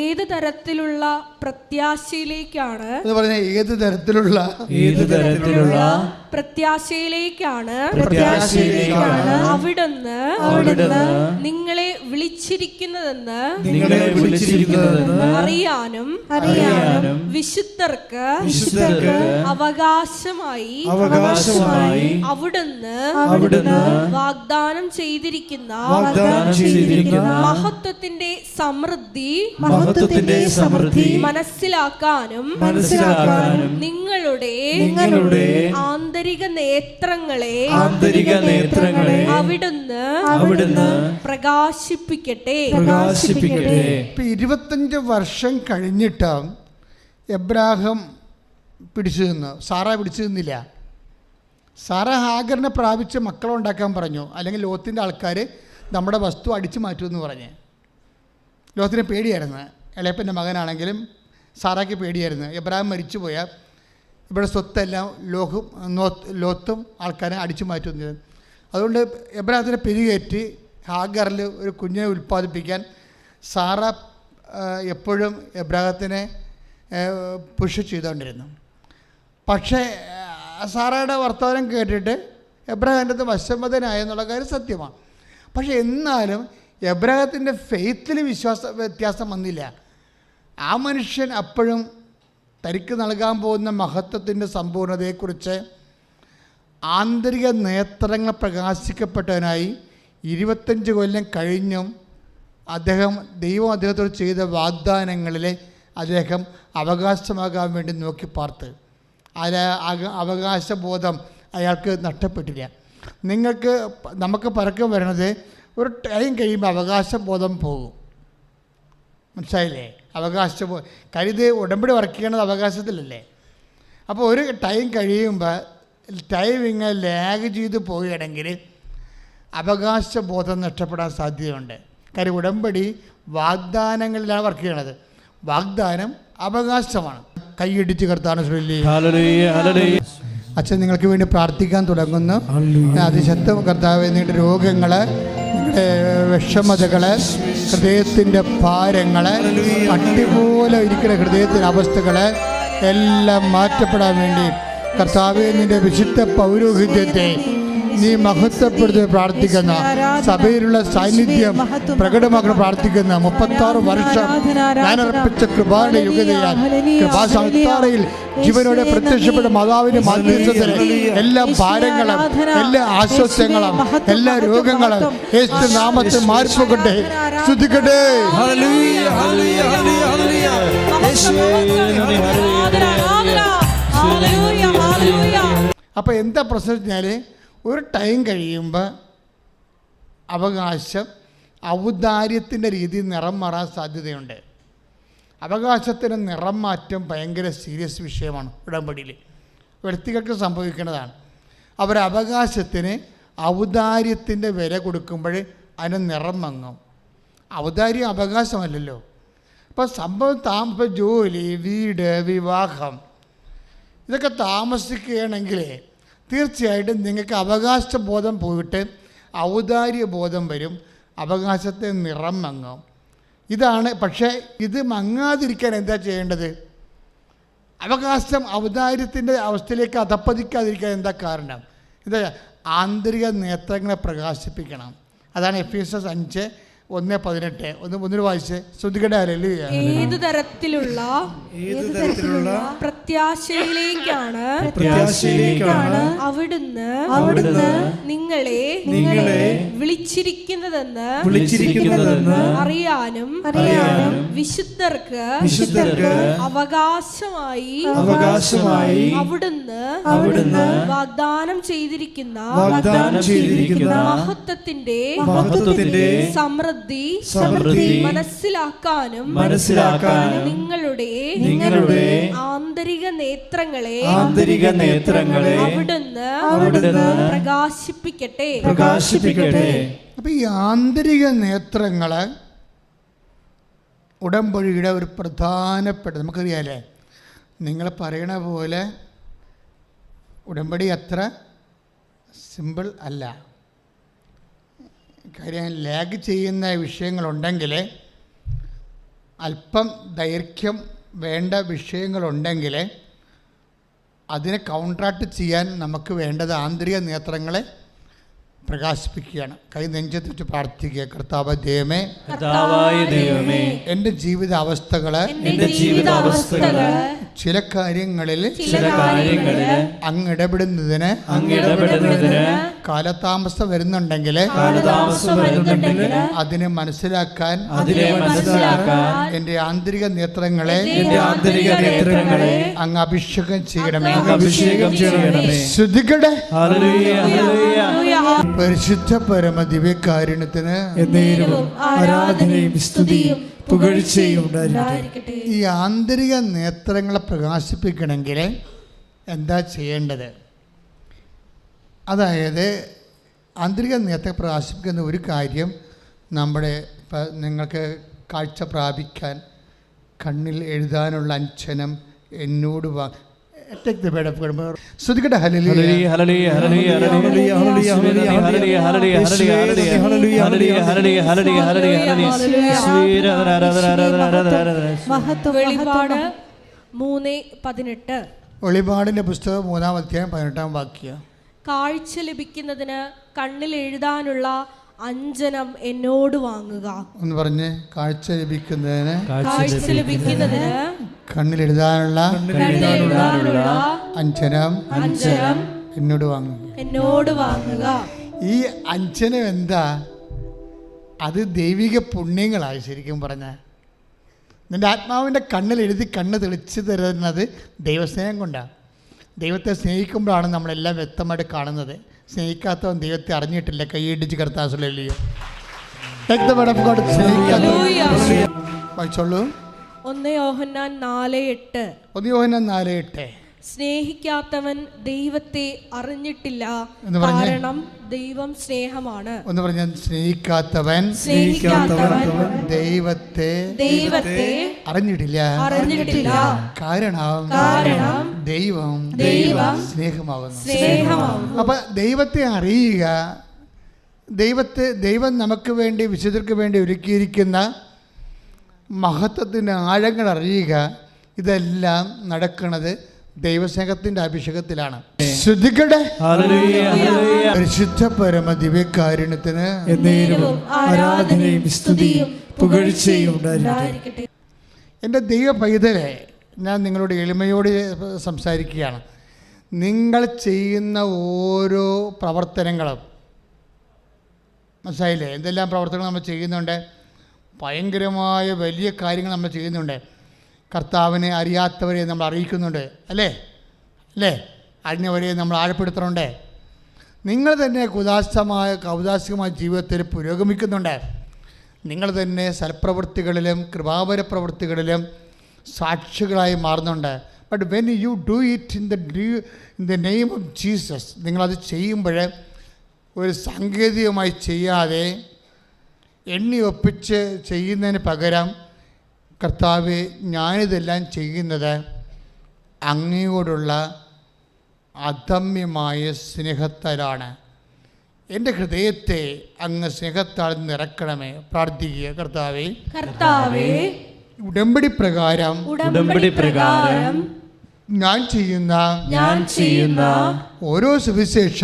ഏത് തരത്തിലുള്ള പ്രത്യാശയിലേക്കാണ് ഏത് തരത്തിലുള്ള പ്രത്യാശയിലേക്കാണ് അവിടുന്ന് നിങ്ങളെ വിളിച്ചിരിക്കുന്നതെന്ന് അറിയാനും വിശുദ്ധർക്ക് അവകാശമായി അവിടുന്ന് വാഗ്ദാനം ചെയ്തിരിക്കുന്ന മഹത്വത്തിന്റെ സമൃദ്ധി മനസ്സിലാക്കാനും നിങ്ങളുടെ ആന്തരിക നേത്രങ്ങളെ അവിടുന്ന് പ്രകാശിപ്പിക്കട്ടെ. 25 വർഷം കഴിഞ്ഞിട്ട് എബ്രാഹാം പിടിച്ചു നിന്നു, സാറ പിടിച്ചു നിന്നില്ല. സാറ ഹാഗറിനെ പ്രാപിച്ച് മക്കളുണ്ടാക്കാൻ പറഞ്ഞു. അല്ലെങ്കിൽ ലോത്തിൻ്റെ ആൾക്കാർ നമ്മുടെ വസ്തു അടിച്ചു മാറ്റുമെന്ന് പറഞ്ഞ്. ലോകത്തിന് പേടിയായിരുന്നു. ഇളയപ്പൻ്റെ മകനാണെങ്കിലും സാറായ്ക്ക് പേടിയായിരുന്നു. എബ്രഹാം മരിച്ചു പോയാൽ ഇവിടെ സ്വത്തെല്ലാം ലോത്തും ആൾക്കാരെ അടിച്ചു മാറ്റുന്നത്. അതുകൊണ്ട് എബ്രഹാത്തിനെ പിരികേറ്റി ഹാഗറിൽ ഒരു കുഞ്ഞിനെ ഉൽപ്പാദിപ്പിക്കാൻ സാറ എപ്പോഴും എബ്രഹാത്തിനെ പുഷ് ചെയ്തുകൊണ്ടിരുന്നു. പക്ഷേ സാറയുടെ വർത്തമാനം കേട്ടിട്ട് എബ്രഹാത്തിൻ്റെ അടുത്ത് വശംവദനായെന്നുള്ള കാര്യം സത്യമാണ്. പക്ഷേ എന്നാലും എബ്രഹാത്തിൻ്റെ ഫെയ്ത്തിൽ വ്യത്യാസം വന്നില്ല. ആ മനുഷ്യൻ അപ്പോഴും തനിക്ക് നൽകാൻ പോകുന്ന മഹത്വത്തിൻ്റെ സമ്പൂർണ്ണതയെക്കുറിച്ച് ആന്തരിക നേത്രങ്ങൾ പ്രകാശിക്കപ്പെട്ടവനായി 25 കൊല്ലം കഴിഞ്ഞും ദൈവം അദ്ദേഹത്തോട് ചെയ്ത വാഗ്ദാനങ്ങളിലെ അദ്ദേഹം അവകാശമാകാൻ വേണ്ടി നോക്കി പാർത്ത് അവകാശബോധം അയാൾക്ക് നഷ്ടപ്പെട്ടില്ല. നമുക്ക് പരക്കം വരണത് ഒരു ടൈം കഴിയുമ്പോൾ അവകാശബോധം പോകും. മനസ്സിലായില്ലേ? കരുത് ഉടമ്പടി വർക്ക് ചെയ്യണത് അവകാശത്തിലല്ലേ. അപ്പോൾ ഒരു ടൈം കഴിയുമ്പോൾ ടൈം ഇങ്ങനെ ലാഗ് ചെയ്ത് പോവുകയാണെങ്കിൽ അവകാശബോധം നഷ്ടപ്പെടാൻ സാധ്യതയുണ്ട്. കാര്യം ഉടമ്പടി വാഗ്ദാനങ്ങളിലാണ് വർക്ക് ചെയ്യണത്. വാഗ്ദാനം അവകാശമാണ്. കൈയിടിച്ച് കർത്താവിനെ ശ്രദ്ധിക്കുക. അച്ഛൻ നിങ്ങൾക്ക് വേണ്ടി പ്രാർത്ഥിക്കാൻ തുടങ്ങുന്നു. അതിശക്തം കർത്താവേ, നിങ്ങളുടെ രോഗങ്ങൾ, നിങ്ങളുടെ വിഷമതകൾ, ഹൃദയത്തിൻ്റെ ഭാരങ്ങൾ, അട്ടിപോലെ ഇരിക്കുന്ന ഹൃദയത്തിൻ്റെ അവസ്ഥകൾ എല്ലാം മാറ്റപ്പെടാൻ വേണ്ടി കർത്താവേ, നിൻ്റെ വിശുദ്ധ പൗരോഹിത്യത്തെ നീ മഹത്വപ്പെടുത്തി പ്രാർത്ഥിക്കുന്ന, സഭയിലുള്ള സാന്നിധ്യം പ്രകടമാക്കാൻ പ്രാർത്ഥിക്കുന്ന 36 വർഷം ഞാൻ അർപ്പിച്ച കൃപായുടെ യുഗതയാൽ കൃപാസാൽത്താരയിൽ ജീവനോടെ പ്രത്യക്ഷപ്പെട്ട മാതാവിന്റെ മാധ്യസ്ഥത്തിൽ എല്ലാ ഭാരങ്ങളും, എല്ലാ ആശ്വാസങ്ങളും, എല്ലാ രോഗങ്ങളും യേശു നാമത്തിൽ മാറിപ്പോകട്ടെ. സ്തുതിക്കട്ടെ. അപ്പോൾ എന്താ പ്രശ്നം വെച്ചാൽ ഒരു ടൈം കഴിയുമ്പോൾ അവകാശം ഔദാര്യത്തിൻ്റെ രീതിയിൽ നിറം മാറാൻ സാധ്യതയുണ്ട്. അവകാശത്തിന് നിറം മാറ്റം ഭയങ്കര സീരിയസ് വിഷയമാണ്. ഉടമ്പടിയിൽ വ്യക്തികൾക്ക് സംഭവിക്കുന്നതാണ്. അവകാശത്തിന് ഔദാര്യത്തിൻ്റെ വില കൊടുക്കുമ്പോൾ അതിന് നിറം മങ്ങും. ഔദാര്യം അവകാശമല്ലല്ലോ. അപ്പോൾ സംഭവം ജോലി, വീട്, വിവാഹം ഇതൊക്കെ താമസിക്കുകയാണെങ്കിൽ തീർച്ചയായിട്ടും നിങ്ങൾക്ക് അവകാശബോധം പോയിട്ട് ഔദാര്യബോധം വരും. അവകാശത്തെ നിറം മങ്ങും. ഇതാണ്. പക്ഷേ ഇത് മങ്ങാതിരിക്കാൻ എന്താ ചെയ്യേണ്ടത്? അവകാശം ഔദാര്യത്തിൻ്റെ അവസ്ഥയിലേക്ക് അധപ്പതിക്കാതിരിക്കാൻ എന്താ കാരണം? എന്താ? ആന്തരിക നേത്രങ്ങളെ പ്രകാശിപ്പിക്കണം. അതാണ് എഫേസ്യർ 5:1-18. ഒന്നിനു വായിച്ച് ശ്രദ്ധിക്കട്ടെ. ഏതു തരത്തിലുള്ള പ്രത്യാശയിലേക്കാണ് അവിടുന്ന് നിങ്ങളെ വിളിച്ചിരിക്കുന്നതെന്ന് അറിയാനും വിശുദ്ധർക്ക് അവകാശമായി അവിടുന്ന് വാഗ്ദാനം ചെയ്തിരിക്കുന്ന മഹത്വത്തിന്റെ സമൃദ്ധി മനസ്സിലാക്കാനും നിങ്ങളുടെ ആന്തരിക നേത്രങ്ങളെ അവിടുന്ന് പ്രകാശിപ്പിക്കട്ടെ. അപ്പൊ ഈ ആന്തരിക നേത്രങ്ങള് ഉടമ്പടിയുടെ ഒരു പ്രധാനപ്പെട്ട, നമുക്കറിയാലേ, നിങ്ങൾ പറയണ പോലെ ഉടമ്പടി അത്ര സിമ്പിൾ അല്ല. കാര്യം ലാഗ് ചെയ്യുന്ന വിഷയങ്ങളുണ്ടെങ്കിൽ, അല്പം ദൈർഘ്യം വേണ്ട വിഷയങ്ങളുണ്ടെങ്കിൽ അതിനെ കൗണ്ടറാക്ട് ചെയ്യാൻ നമുക്ക് വേണ്ടത് ആന്തരിക നേത്രങ്ങളെ പ്രകാശിപ്പിക്കുകയാണ്. കൈ നെഞ്ചത്ത് വെച്ച് പ്രാർത്ഥിക്കുക. കർത്താവ് ദൈവമേ, എൻ്റെ ജീവിത അവസ്ഥകള് ചില കാര്യങ്ങളിൽ അങ്ങ് ഇടപെടുന്നതിന് കാലതാമസം വരുന്നുണ്ടെങ്കിൽ അതിനെ മനസ്സിലാക്കാൻ എൻ്റെ ആന്തരിക നേത്രങ്ങളെ അങ്ങ് അഭിഷേകം ചെയ്യണമേ. ശ്രദ്ധിക്കട്ടെ. പരിശുദ്ധ പരമ ദിവ്യകാരുണ്യത്തിന് ആരാധനയും സ്തുതിയും പുകഴ്ചയും ഉണ്ടായിരിക്കട്ടെ. ഈ ആന്തരിക നേത്രങ്ങളെ പ്രകാശിപ്പിക്കണമെങ്കിൽ എന്താ ചെയ്യേണ്ടത്? അതായത് ആന്തരിക നേത്രത്തെ പ്രകാശിപ്പിക്കുന്ന ഒരു കാര്യം, നമ്മുടെ നിങ്ങൾക്ക് കാഴ്ച പ്രാപിക്കാൻ കണ്ണിൽ എഴുതാനുള്ള അഞ്ജനം എന്നോട് Take the bed of God. Sudhikata hallelujah. Hallelujah, hallelujah, hallelujah, hallelujah, hallelujah, hallelujah, hallelujah, hallelujah, hallelujah, hallelujah, hallelujah. വെളിപാട് 3:18. വെളിപാടിന്റെ പുസ്തകം 3-ാം അധ്യായം 18-ാം വാക്യം. കാഴ്ച ലഭിക്കുന്നതിന് കണ്ണിൽ എഴുതാനുള്ള അഞ്ജനം എന്നോട് വാങ്ങുക. ഒന്ന് പറഞ്ഞ്, കാഴ്ച ലഭിക്കുന്നതിന് കണ്ണിൽ എഴുതാനുള്ള അഞ്ജനം എന്നോട് വാങ്ങുക. ഈ അഞ്ജനം എന്താ? അത് ദൈവിക പുണ്യങ്ങളായി. ശരിക്കും പറഞ്ഞ നിന്റെ ആത്മാവിൻ്റെ കണ്ണിൽ എഴുതി കണ്ണ് തെളിച്ച് തരുന്നത് ദൈവസ്നേഹം കൊണ്ടാണ്. ദൈവത്തെ സ്നേഹിക്കുമ്പോഴാണ് നമ്മളെല്ലാം വ്യക്തമായിട്ട് കാണുന്നത്. സ്നേഹിക്കാത്തവൻ ദൈവത്തെ അറിഞ്ഞിട്ടില്ല. കൈയിടിച്ച് കർത്താസുലല്ലയോ. വായിച്ചോളൂ. 1 യോഹന്നാൻ 4:8. 1 യോഹന്നാൻ 4:8. സ്നേഹിക്കാത്തവൻ ദൈവത്തെ അറിഞ്ഞിട്ടില്ല, കാരണം ദൈവം സ്നേഹമാണ്. ഒന്ന് പറഞ്ഞ, സ്നേഹിക്കാത്തവൻ ദൈവത്തെ അറിഞ്ഞിട്ടില്ല, കാരണം ദൈവം സ്നേഹമാകുന്നു. അപ്പൊ ദൈവത്തെ അറിയുക, ദൈവം നമുക്ക് വേണ്ടി, വിശുദ്ധർക്ക് വേണ്ടി ഒരുക്കിയിരിക്കുന്ന മഹത്വത്തിൻ്റെ ആഴങ്ങൾ അറിയുക, ഇതെല്ലാം നടക്കുന്നത് ദൈവസ്നേഹത്തിന്റെ അഭിഷേകത്തിലാണ്. ശ്രദ്ധിക്കട്ടെ. പരിശുദ്ധ പരമ ദിവ്യകാരുണ്യത്തിന് ആരാധനയും സ്തുതിയും പുകഴ്ചയും ഉണ്ടായിരിക്കട്ടെ. എൻ്റെ ദൈവ പൈതലെ, ഞാൻ നിങ്ങളോട് എളിമയോട് സംസാരിക്കുകയാണ്. നിങ്ങൾ ചെയ്യുന്ന ഓരോ പ്രവർത്തനങ്ങളും, മനസ്സിലായില്ലേ? എന്തെല്ലാം പ്രവർത്തനങ്ങൾ നമ്മൾ ചെയ്യുന്നുണ്ട്? ഭയങ്കരമായ വലിയ കാര്യങ്ങൾ നമ്മൾ ചെയ്യുന്നുണ്ട്. കർത്താവിനെ അറിയാത്തവരെ നമ്മൾ അറിയിക്കുന്നുണ്ട്, അല്ലേ? അറിഞ്ഞവരെ നമ്മൾ ആഴപ്പെടുത്തുന്നുണ്ട്. നിങ്ങൾ തന്നെ കൗതാശികമായ ജീവിതത്തിൽ പുരോഗമിക്കുന്നുണ്ട്. നിങ്ങൾ തന്നെ സൽപ്രവൃത്തികളിലും കൃപാപര പ്രവൃത്തികളിലും സാക്ഷികളായി മാറുന്നുണ്ട്. But when you do it in the name of Jesus, നിങ്ങളത് ചെയ്യുമ്പോൾ ഒരു സാങ്കേതികമായി ചെയ്യാതെ എണ്ണി ഒപ്പിച്ച് ചെയ്യുന്നതിന് പകരം, കർത്താവേ, ഞാനിതെല്ലാം ചെയ്യുന്നത് അങ്ങയോടുള്ള അദമ്യമായ സ്നേഹത്താലാണ്. എൻ്റെ ഹൃദയത്തെ അങ്ങ് സ്നേഹത്താൽ നിറക്കണമേ. പ്രാർത്ഥിക്കുക. കർത്താവേ, ഉടമ്പടി പ്രകാരം ഞാൻ ചെയ്യുന്ന ഓരോ സുവിശേഷ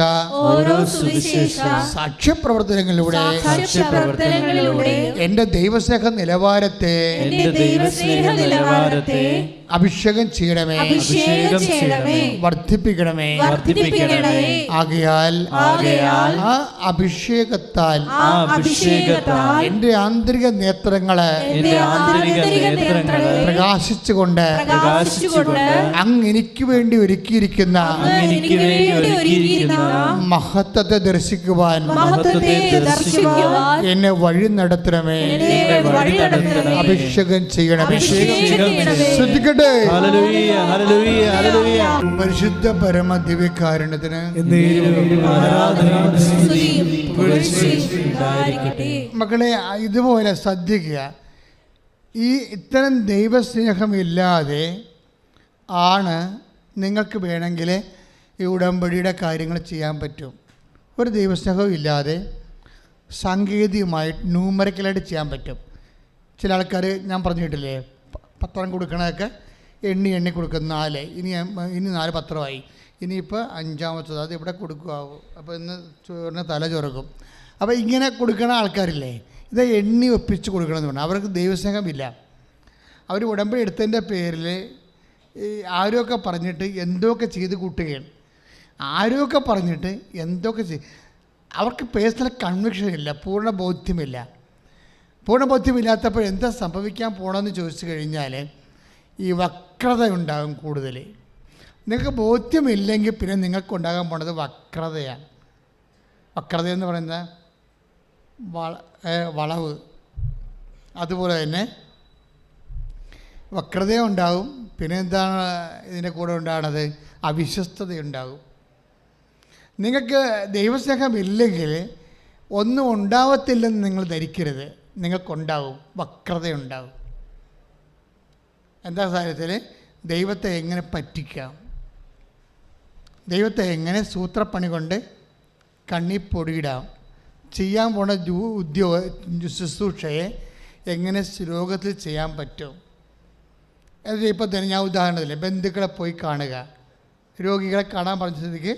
സാക്ഷ്യപ്രവർത്തനങ്ങളിലൂടെ എൻ്റെ ദൈവസ്നേഹ നിലവാരത്തെ അഭിഷേകം ചെയ്യണമേ, വർദ്ധിപ്പിക്കണമേ. ആകയാൽ ആ അഭിഷേകത്താൽ എൻ്റെ ആന്തരിക നേത്രങ്ങളെ പ്രകാശിച്ചുകൊണ്ട് അങ്ങ് എനിക്ക് വേണ്ടി ഒരുക്കിയിരിക്കുന്ന മഹത്വത്തെ ദർശിക്കുവാൻ എന്നെ വഴി നടത്തണമേ, അഭിഷേകം ചെയ്യണമേ. ശ്രദ്ധിക്കട്ടെ. പരിശുദ്ധ പരമ ദിവ്യകാരുണ്യത്തിന് മക്കളെ, ഇതുപോലെ ശ്രദ്ധിക്കുക. ഇത്തരം ദൈവസ്നേഹമില്ലാതെ ആണ് നിങ്ങൾക്ക് വേണമെങ്കിൽ ഈ ഉടമ്പടിയുടെ കാര്യങ്ങൾ ചെയ്യാൻ പറ്റും. ഒരു ദൈവസ്നേഹവും ഇല്ലാതെ സാങ്കേതികമായിട്ട് ന്യൂമറിക്കലായിട്ട് ചെയ്യാൻ പറ്റും. ചില ആൾക്കാർ, ഞാൻ പറഞ്ഞിട്ടില്ലേ, പത്രം കൊടുക്കണതൊക്കെ എണ്ണി കൊടുക്കും. 4, ഇനി 4 പത്രമായി, ഇനിയിപ്പോൾ 5-ാമത്തത് അത് ഇവിടെ കൊടുക്കുമാവും. അപ്പോൾ ഇന്ന് ചോറിന് തല ചൊറക്കും. അപ്പോൾ ഇങ്ങനെ കൊടുക്കണ ആൾക്കാരില്ലേ, ഇത് എണ്ണി ഒപ്പിച്ച് കൊടുക്കണമെന്ന് പറഞ്ഞാൽ അവർക്ക് ദൈവസ്നേഹമില്ല. അവർ ഉടമ്പടി എടുത്തതിൻ്റെ പേരിൽ ആരൊക്കെ പറഞ്ഞിട്ട് എന്തൊക്കെ ചെയ്ത് കൂട്ടുകയാണ്. ആരൊക്കെ പറഞ്ഞിട്ട് എന്തൊക്കെ അവർക്ക് പേഴ്സണൽ കൺവിക്ഷൻ ഇല്ല, പൂർണ്ണ ബോധ്യമില്ലാത്തപ്പോൾ എന്താ സംഭവിക്കാൻ പോകണമെന്ന് ചോദിച്ചു കഴിഞ്ഞാൽ ഈ വക്രത ഉണ്ടാകും കൂടുതൽ. നിങ്ങൾക്ക് ബോധ്യമില്ലെങ്കിൽ പിന്നെ നിങ്ങൾക്കുണ്ടാകാൻ പോണത് വക്രതയാണ്. വക്രത എന്ന് പറയുന്നത് വളവ്. അതുപോലെ തന്നെ വക്രതയുണ്ടാകും. പിന്നെ എന്താണ് ഇതിൻ്റെ കൂടെ ഉണ്ടാകുന്നത്? അവിശ്വസ്തതയുണ്ടാകും. നിങ്ങൾക്ക് ദൈവസ്നേഹമില്ലെങ്കിൽ ഒന്നും ഉണ്ടാവത്തില്ലെന്ന് നിങ്ങൾ ധരിക്കരുത്. നിങ്ങൾക്കുണ്ടാവും, വക്രതയുണ്ടാവും. എന്താ സാഹചര്യത്തിൽ ദൈവത്തെ എങ്ങനെ പറ്റിക്കാം, ദൈവത്തെ എങ്ങനെ സൂത്രപ്പണി കൊണ്ട് കണ്ണി പൊടിയിടാം, ചെയ്യാൻ പോണ ശുശ്രൂഷയെ എങ്ങനെ ലോകത്തിൽ ചെയ്യാൻ പറ്റും. ഇപ്പോൾ തന്നെ ഞാൻ ഉദാഹരണത്തില്ല, ബന്ധുക്കളെ പോയി കാണുക. രോഗികളെ കാണാൻ പറഞ്ഞ സ്ഥിതിക്ക്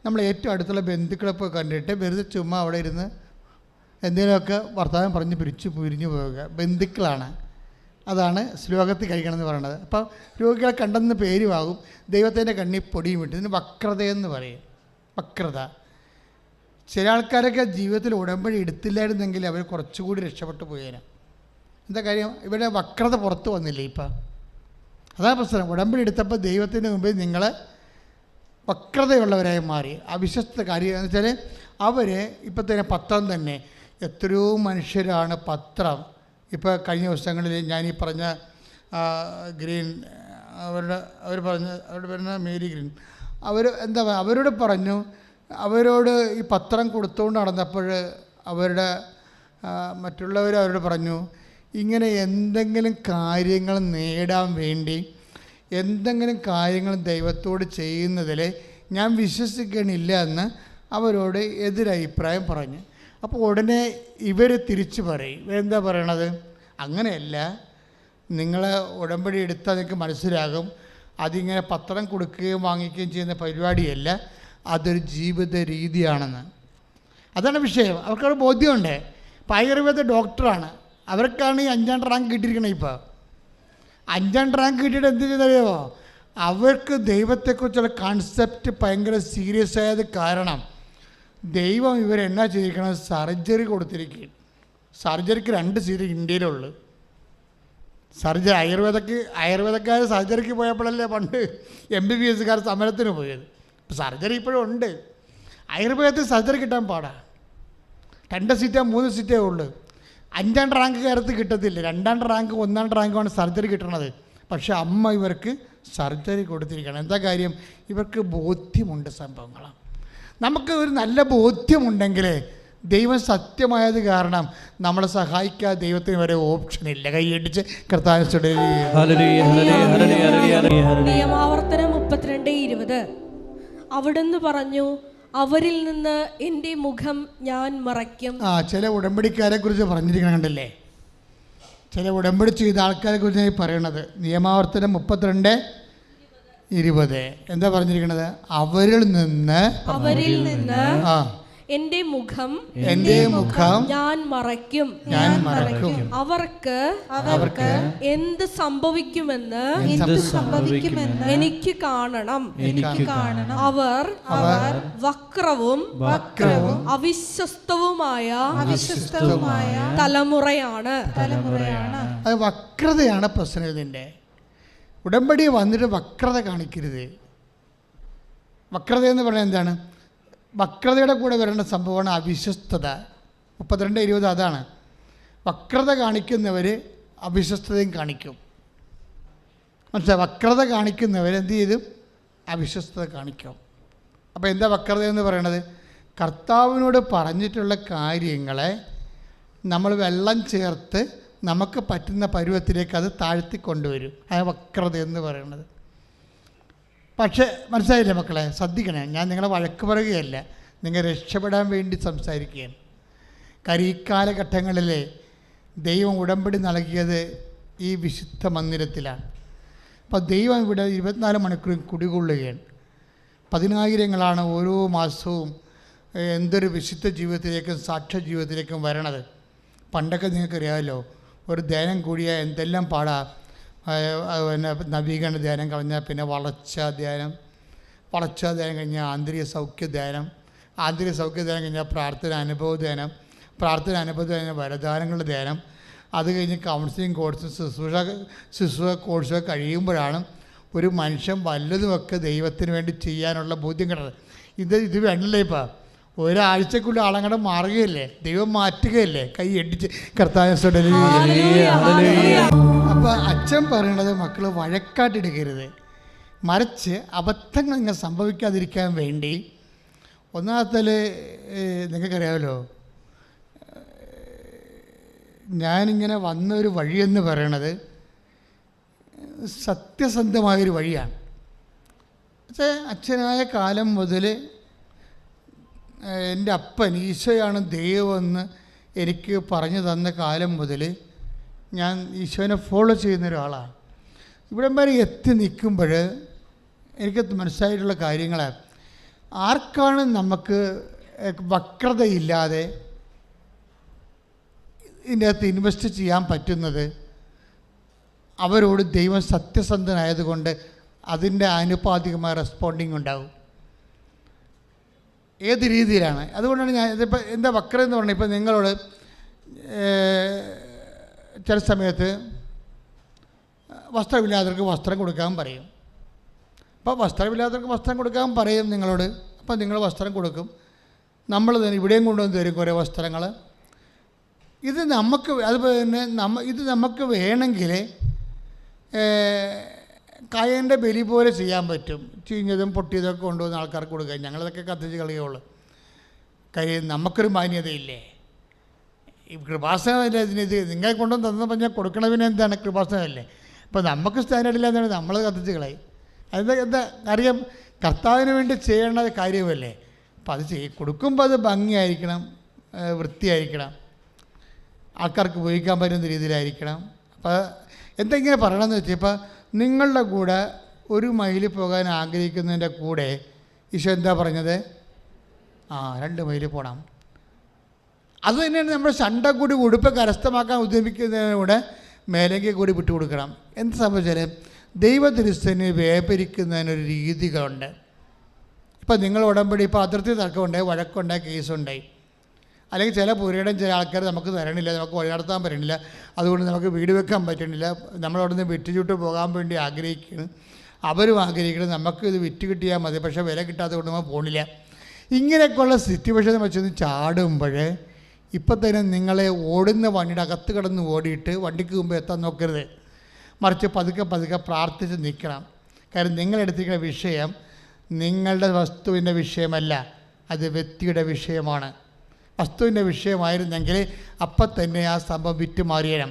നമ്മൾ ഏറ്റവും അടുത്തുള്ള ബന്ധുക്കളെ പോയി കണ്ടിട്ട് വെറുതെ ചുമ്മാ അവിടെ ഇരുന്ന് എന്തെങ്കിലുമൊക്കെ വർത്തമാനം പറഞ്ഞ് പിരിഞ്ഞു പോവുക. ബന്ധുക്കളാണ്, അതാണ് ശ്ലോകത്തിൽ കഴിക്കണമെന്ന് പറയുന്നത്. അപ്പോൾ രോഗികളെ കണ്ടെന്ന് പേരുമാകും, ദൈവത്തിൻ്റെ കണ്ണി പൊടിയും വിട്ട്. ഇതിന് വക്രതയെന്ന് പറയും. വക്രത. ചില ആൾക്കാരൊക്കെ ജീവിതത്തിൽ ഉടമ്പടി എടുത്തില്ലായിരുന്നെങ്കിൽ അവർ കുറച്ചുകൂടി രക്ഷപ്പെട്ടു പോയേനെ. എന്താ കാര്യം? ഇവരുടെ വക്രത പുറത്ത് വന്നില്ലേ ഇപ്പം? അതാണ് പ്രശ്നം. ഉടമ്പടി എടുത്തപ്പോൾ ദൈവത്തിൻ്റെ മുമ്പിൽ നിങ്ങൾ വക്രതയുള്ളവരായി മാറി. അവിശ്വസ്ത കാര്യം എന്ന് വെച്ചാൽ അവർ ഇപ്പം തന്നെ പത്രം തന്നെ എത്രയോ മനുഷ്യരാണ് പത്രം. ഇപ്പോൾ കഴിഞ്ഞ ദിവസങ്ങളിൽ ഞാനീ പറഞ്ഞ ഗ്രീൻ അവരുടെ പേരുന്ന മേരി ഗ്രീൻ, അവരോട് പറഞ്ഞു, അവരോട് ഈ പത്രം കൊടുത്തുകൊണ്ട് നടന്നപ്പോൾ മറ്റുള്ളവർ അവരോട് പറഞ്ഞു, ഇങ്ങനെ എന്തെങ്കിലും കാര്യങ്ങൾ നേടാൻ വേണ്ടി എന്തെങ്കിലും കാര്യങ്ങൾ ദൈവത്തോട് ചെയ്യുന്നതിൽ ഞാൻ വിശ്വസിക്കണില്ല എന്ന് അവരോട് എതിരഭിപ്രായം പറഞ്ഞു. അപ്പോൾ ഉടനെ ഇവർ തിരിച്ചു പറയും. ഇവരെന്താ പറയണത്? അങ്ങനെയല്ല, നിങ്ങൾ ഉടമ്പടി എടുത്താൽ നിങ്ങൾക്ക് മനസ്സിലാകും, അതിങ്ങനെ പത്രം കൊടുക്കുകയും വാങ്ങിക്കുകയും ചെയ്യുന്ന പരിപാടിയല്ല, അതൊരു ജീവിത രീതിയാണെന്ന്. അതാണ് വിഷയം. അവർക്കവിടെ ബോധ്യമുണ്ട്. ഇപ്പോൾ ആയുർവേദ ഡോക്ടറാണ്, അവർക്കാണ് ഈ 5ാം റാങ്ക് കിട്ടിയിരിക്കണത്. ഇപ്പോൾ 5ാം റാങ്ക് കിട്ടിയിട്ട് എന്ത് ചെയ്തറിയാമോ? അവർക്ക് ദൈവത്തെക്കുറിച്ചുള്ള കൺസെപ്റ്റ് ഭയങ്കര സീരിയസ് ആയത് കാരണം ദൈവം ഇവരെന്നാ ചെയ്തിരിക്കണം? സർജറി കൊടുത്തിരിക്കും. സർജറിക്ക് 2 സീറ്റ് ഇന്ത്യയിലുള്ളു. ആയുർവേദക്കാർ സർജറിക്ക് പോയപ്പോഴല്ലേ പണ്ട് MBBSകാർ സമരത്തിന് പോയത്. ഇപ്പോൾ സർജറി ഇപ്പോഴും ഉണ്ട്. ആയുർവേദത്തിൽ സർജറി കിട്ടാൻ പാടാ. 2 സീറ്റോ 3 സീറ്റേ ഉള്ളൂ. 5ാം റാങ്ക് കാലത്ത് കിട്ടത്തില്ല. 2ാം റാങ്ക് 1ാം റാങ്കുമാണ് സർജറി കിട്ടണത്. പക്ഷെ അമ്മ ഇവർക്ക് സർജറി കൊടുത്തിരിക്കണം. എന്താ കാര്യം? ഇവർക്ക് ബോധ്യമുണ്ട് സംഭവങ്ങളാണ്. നമുക്ക് ഒരു നല്ല ബോധ്യമുണ്ടെങ്കിൽ ദൈവം സത്യമായത് കാരണം നമ്മളെ സഹായിക്കാതെ ദൈവത്തിന് വരെ ഓപ്ഷനില്ല. കൈയടിച്ച് കർത്താവിനെ നിയമാവർത്തനം 32:20 അവിടുന്ന് പറഞ്ഞു, അവരിൽ നിന്ന് എൻ്റെ മുഖം ഞാൻ മറയ്ക്കും. ചില ഉടമ്പടിക്കാരെ കുറിച്ച് പറഞ്ഞിരിക്കണം, കണ്ടല്ലേ? ചില ഉടമ്പടി ചെയ്ത ആൾക്കാരെ കുറിച്ച് പറയണത്. നിയമാവർത്തനം 32:20 എന്താ പറഞ്ഞിരിക്കണത്? അവരിൽ നിന്ന് എൻ്റെ മുഖം ഞാൻ മറയ്ക്കും. അവർക്ക് എന്ത് സംഭവിക്കുമെന്ന് എനിക്ക് കാണണം. അവർ വക്രവും അവിശ്വസ്തവുമായ തലമുറയാണ്. അത് വക്രതയാണ് പ്രശ്നം. ഇതിൻ്റെ ഉടമ്പടി വന്നിട്ട് വക്രത കാണിക്കരുത്. വക്രത എന്ന് പറഞ്ഞാൽ എന്താണ്? വക്രതയുടെ കൂടെ വരേണ്ട സംഭവമാണ് അവിശ്വസ്തത. 32:20 അതാണ്. വക്രത കാണിക്കുന്നവർ അവിശ്വസ്തതയും കാണിക്കും. മനസ്സിലായി? വക്രത കാണിക്കുന്നവർ എന്ത് ചെയ്തും അവിശ്വസ്തത കാണിക്കും. അപ്പോൾ എന്താ വക്രത എന്ന് പറയണത്? കർത്താവിനോട് പറഞ്ഞിട്ടുള്ള കാര്യങ്ങളെ നമ്മൾ വെള്ളം ചേർത്ത് നമുക്ക് പറ്റുന്ന പരുവത്തിലേക്ക് അത് താഴ്ത്തിക്കൊണ്ടുവരും. ആ വക്രത എന്ന് പറയുന്നത്. പക്ഷേ മനസ്സിലായില്ലേ മക്കളെ? ശ്രദ്ധിക്കണേ, ഞാൻ നിങ്ങളെ വഴക്ക് പറയുകയല്ല, നിങ്ങൾ രക്ഷപ്പെടാൻ വേണ്ടി സംസാരിക്കുകയാണ്. കാര്യം ഈ കാലഘട്ടങ്ങളിൽ ദൈവം ഉടമ്പടി നൽകിയത് ഈ വിശുദ്ധ മന്ദിരത്തിലാണ്. അപ്പോൾ ദൈവം ഇവിടെ 24 മണിക്കൂറും കുടികൊള്ളുകയാണ്. 10,000-ങ്ങളാണ് ഓരോ മാസവും എന്തൊരു വിശുദ്ധ ജീവിതത്തിലേക്കും സാക്ഷ്യ ജീവിതത്തിലേക്കും വരണത്. പണ്ടൊക്കെ നിങ്ങൾക്കറിയാമല്ലോ, ഒരു ധ്യാനം കൂടിയാൽ എന്തെല്ലാം പാടാ. പിന്നെ നവീകരണ ധ്യാനം കഴിഞ്ഞാൽ പിന്നെ വളർച്ചാ ധ്യാനം കഴിഞ്ഞാൽ ആന്തരിക സൗഖ്യ ധ്യാനം കഴിഞ്ഞാൽ പ്രാർത്ഥന അനുഭവ ധ്യാനം വരദാനങ്ങളുടെ ധ്യാനം, അത് കഴിഞ്ഞ് കൗൺസിലിംഗ് കോഴ്സും ശുശ്രൂഷ കോഴ്സൊക്കെ കഴിയുമ്പോഴാണ് ഒരു മനുഷ്യൻ വല്ലതുമൊക്കെ ദൈവത്തിന് വേണ്ടി ചെയ്യാനുള്ള ബോധ്യം കിട്ടുന്നത്. ഇത് വേണ്ടല്ലേ? ഇപ്പം ഒരാഴ്ചക്കുള്ള ആളങ്ങടെ മാറുകയല്ലേ, ദൈവം മാറ്റുകയല്ലേ. കൈ അടിച്ച് കർത്താവിനെ. അപ്പോൾ അച്ഛൻ പറയണത് മക്കൾ വഴക്കാട്ടെടുക്കരുത്, മറിച്ച് അബദ്ധങ്ങൾ ഇങ്ങനെ സംഭവിക്കാതിരിക്കാൻ വേണ്ടി ഒന്നാമത്തേൽ നിങ്ങൾക്കറിയാമല്ലോ, ഞാനിങ്ങനെ വന്നൊരു വഴിയെന്ന് പറയണത് സത്യസന്ധമായൊരു വഴിയാണ്. പക്ഷേ അച്ഛനായ കാലം മുതൽ എൻ്റെ അപ്പൻ ഈശോയാണ് ദൈവമെന്ന് എനിക്ക് പറഞ്ഞു തന്ന കാലം മുതൽ ഞാൻ ഈശോനെ ഫോളോ ചെയ്യുന്ന ഒരാളാണ്. ഇവിടം വരെ എത്തി നിൽക്കുമ്പോൾ എനിക്ക് മനസ്സിലായിട്ടുള്ള കാര്യങ്ങൾ, ആർക്കാണ് നമുക്ക് വക്രതയില്ലാതെ ഇതിൻ്റെ അകത്ത് ഇൻവെസ്റ്റ് ചെയ്യാൻ പറ്റുന്നത്, അവരോട് ദൈവം സത്യസന്ധനായതുകൊണ്ട് അതിൻ്റെ ആനുപാതികമായ റെസ്പോണ്ടിങ് ഉണ്ടാവും. ഏത് രീതിയിലാണ്? അതുകൊണ്ടാണ് ഞാൻ ഇതിപ്പോൾ എന്താ വക്രം എന്ന് പറഞ്ഞാൽ, ഇപ്പം നിങ്ങളോട് ചില സമയത്ത് വസ്ത്രമില്ലാത്തവർക്ക് വസ്ത്രം കൊടുക്കാൻ പറയും. അപ്പോൾ വസ്ത്രമില്ലാത്തവർക്ക് വസ്ത്രം കൊടുക്കാൻ പറയും നിങ്ങളോട്. അപ്പോൾ നിങ്ങൾ വസ്ത്രം കൊടുക്കും. നമ്മൾ തന്നെ ഇവിടെയും കൊണ്ടുവന്ന് തരും കുറേ വസ്ത്രങ്ങൾ. ഇത് നമുക്ക് അതുപോലെ തന്നെ ഇത് നമുക്ക് വേണമെങ്കിൽ കായൻ്റെ ബലി പോലെ ചെയ്യാൻ പറ്റും. ചീഞ്ഞതും പൊട്ടിയതൊക്കെ കൊണ്ടുവന്ന് ആൾക്കാർക്ക് കൊടുക്കുക. ഞങ്ങളതൊക്കെ കത്തിച്ച് കളയുള്ളൂ. കാര്യം നമുക്കൊരു മാന്യതയില്ലേ? ഈ കൃപാസനമല്ലേ ഇതിനിത് നിങ്ങളെ കൊണ്ടുവന്ന് തന്നു പറഞ്ഞാൽ കൊടുക്കണതിന് എന്താണ്? കൃപാസനമല്ലേ? അപ്പോൾ നമുക്ക് സ്റ്റാൻഡേർഡില്ല എന്നാണ് നമ്മൾ കത്തിച്ച് കളയും. എന്താ അറിയാം, കർത്താവിന് വേണ്ടി ചെയ്യേണ്ട കാര്യമല്ലേ. അപ്പം അത് കൊടുക്കുമ്പോൾ അത് ഭംഗിയായിരിക്കണം, വൃത്തിയായിരിക്കണം, ആൾക്കാർക്ക് ഉപയോഗിക്കാൻ പറ്റുന്ന രീതിയിലായിരിക്കണം. അപ്പോൾ എന്തെങ്കിലും പറയണമെന്ന് വെച്ചാൽ, ഇപ്പോൾ നിങ്ങളുടെ കൂടെ 1 മൈൽ പോകാൻ ആഗ്രഹിക്കുന്നതിൻ്റെ കൂടെ ഈശോ എന്താ പറഞ്ഞത്? 2 മൈൽ പോകണം. അത് തന്നെയാണ് നമ്മൾ ശണ്ട കൂടി ഉടുപ്പ് കരസ്ഥമാക്കാൻ ഉദ്യമിക്കുന്നതിലൂടെ മേലേക്ക് കൂടി വിട്ടുകൊടുക്കണം. എന്ത് സംഭവിച്ചാൽ ദൈവത്തിരുസ്ഥന് വ്യാപരിക്കുന്നതിനൊരു രീതികളുണ്ട്. ഇപ്പം നിങ്ങൾ ഉടമ്പടി ഇപ്പോൾ അതിർത്തി തർക്കമുണ്ടായി, വഴക്കുണ്ടായി, കേസുണ്ടായി, അല്ലെങ്കിൽ ചില പുരയിടം ചില ആൾക്കാർ നമുക്ക് തരണില്ല, നമുക്ക് വഴി നടത്താൻ പറ്റണില്ല, അതുകൊണ്ട് നമുക്ക് വീട് വെക്കാൻ പറ്റണില്ല, നമ്മളവിടെ നിന്ന് വിറ്റുചുട്ട് പോകാൻ വേണ്ടി ആഗ്രഹിക്കണം, അവരും ആഗ്രഹിക്കണം, നമുക്ക് ഇത് വിറ്റ് കിട്ടിയാൽ മതി, പക്ഷേ വില കിട്ടാത്തത് കൊണ്ട് നമ്മൾ പോകണില്ല. ഇങ്ങനെയൊക്കെയുള്ള സിറ്റുവേഷൻ വെച്ചൊന്ന് ചാടുമ്പോൾ ഇപ്പം തന്നെ നിങ്ങളെ ഓടുന്ന വണ്ടിയുടെ അകത്ത് കിടന്ന് ഓടിയിട്ട് വണ്ടിക്ക് മുമ്പ് എത്താൻ നോക്കരുത്. മറിച്ച് പതുക്കെ പ്രാർത്ഥിച്ച് നിൽക്കണം. കാരണം നിങ്ങളെടുത്തിരിക്കുന്ന വിഷയം നിങ്ങളുടെ വസ്തുവിൻ്റെ വിഷയമല്ല, അത് വ്യക്തിയുടെ വിഷയമാണ്. വസ്തുവിൻ്റെ വിഷയമായിരുന്നെങ്കിൽ അപ്പം തന്നെ ആ സംഭവം വിറ്റുമാറിയണം.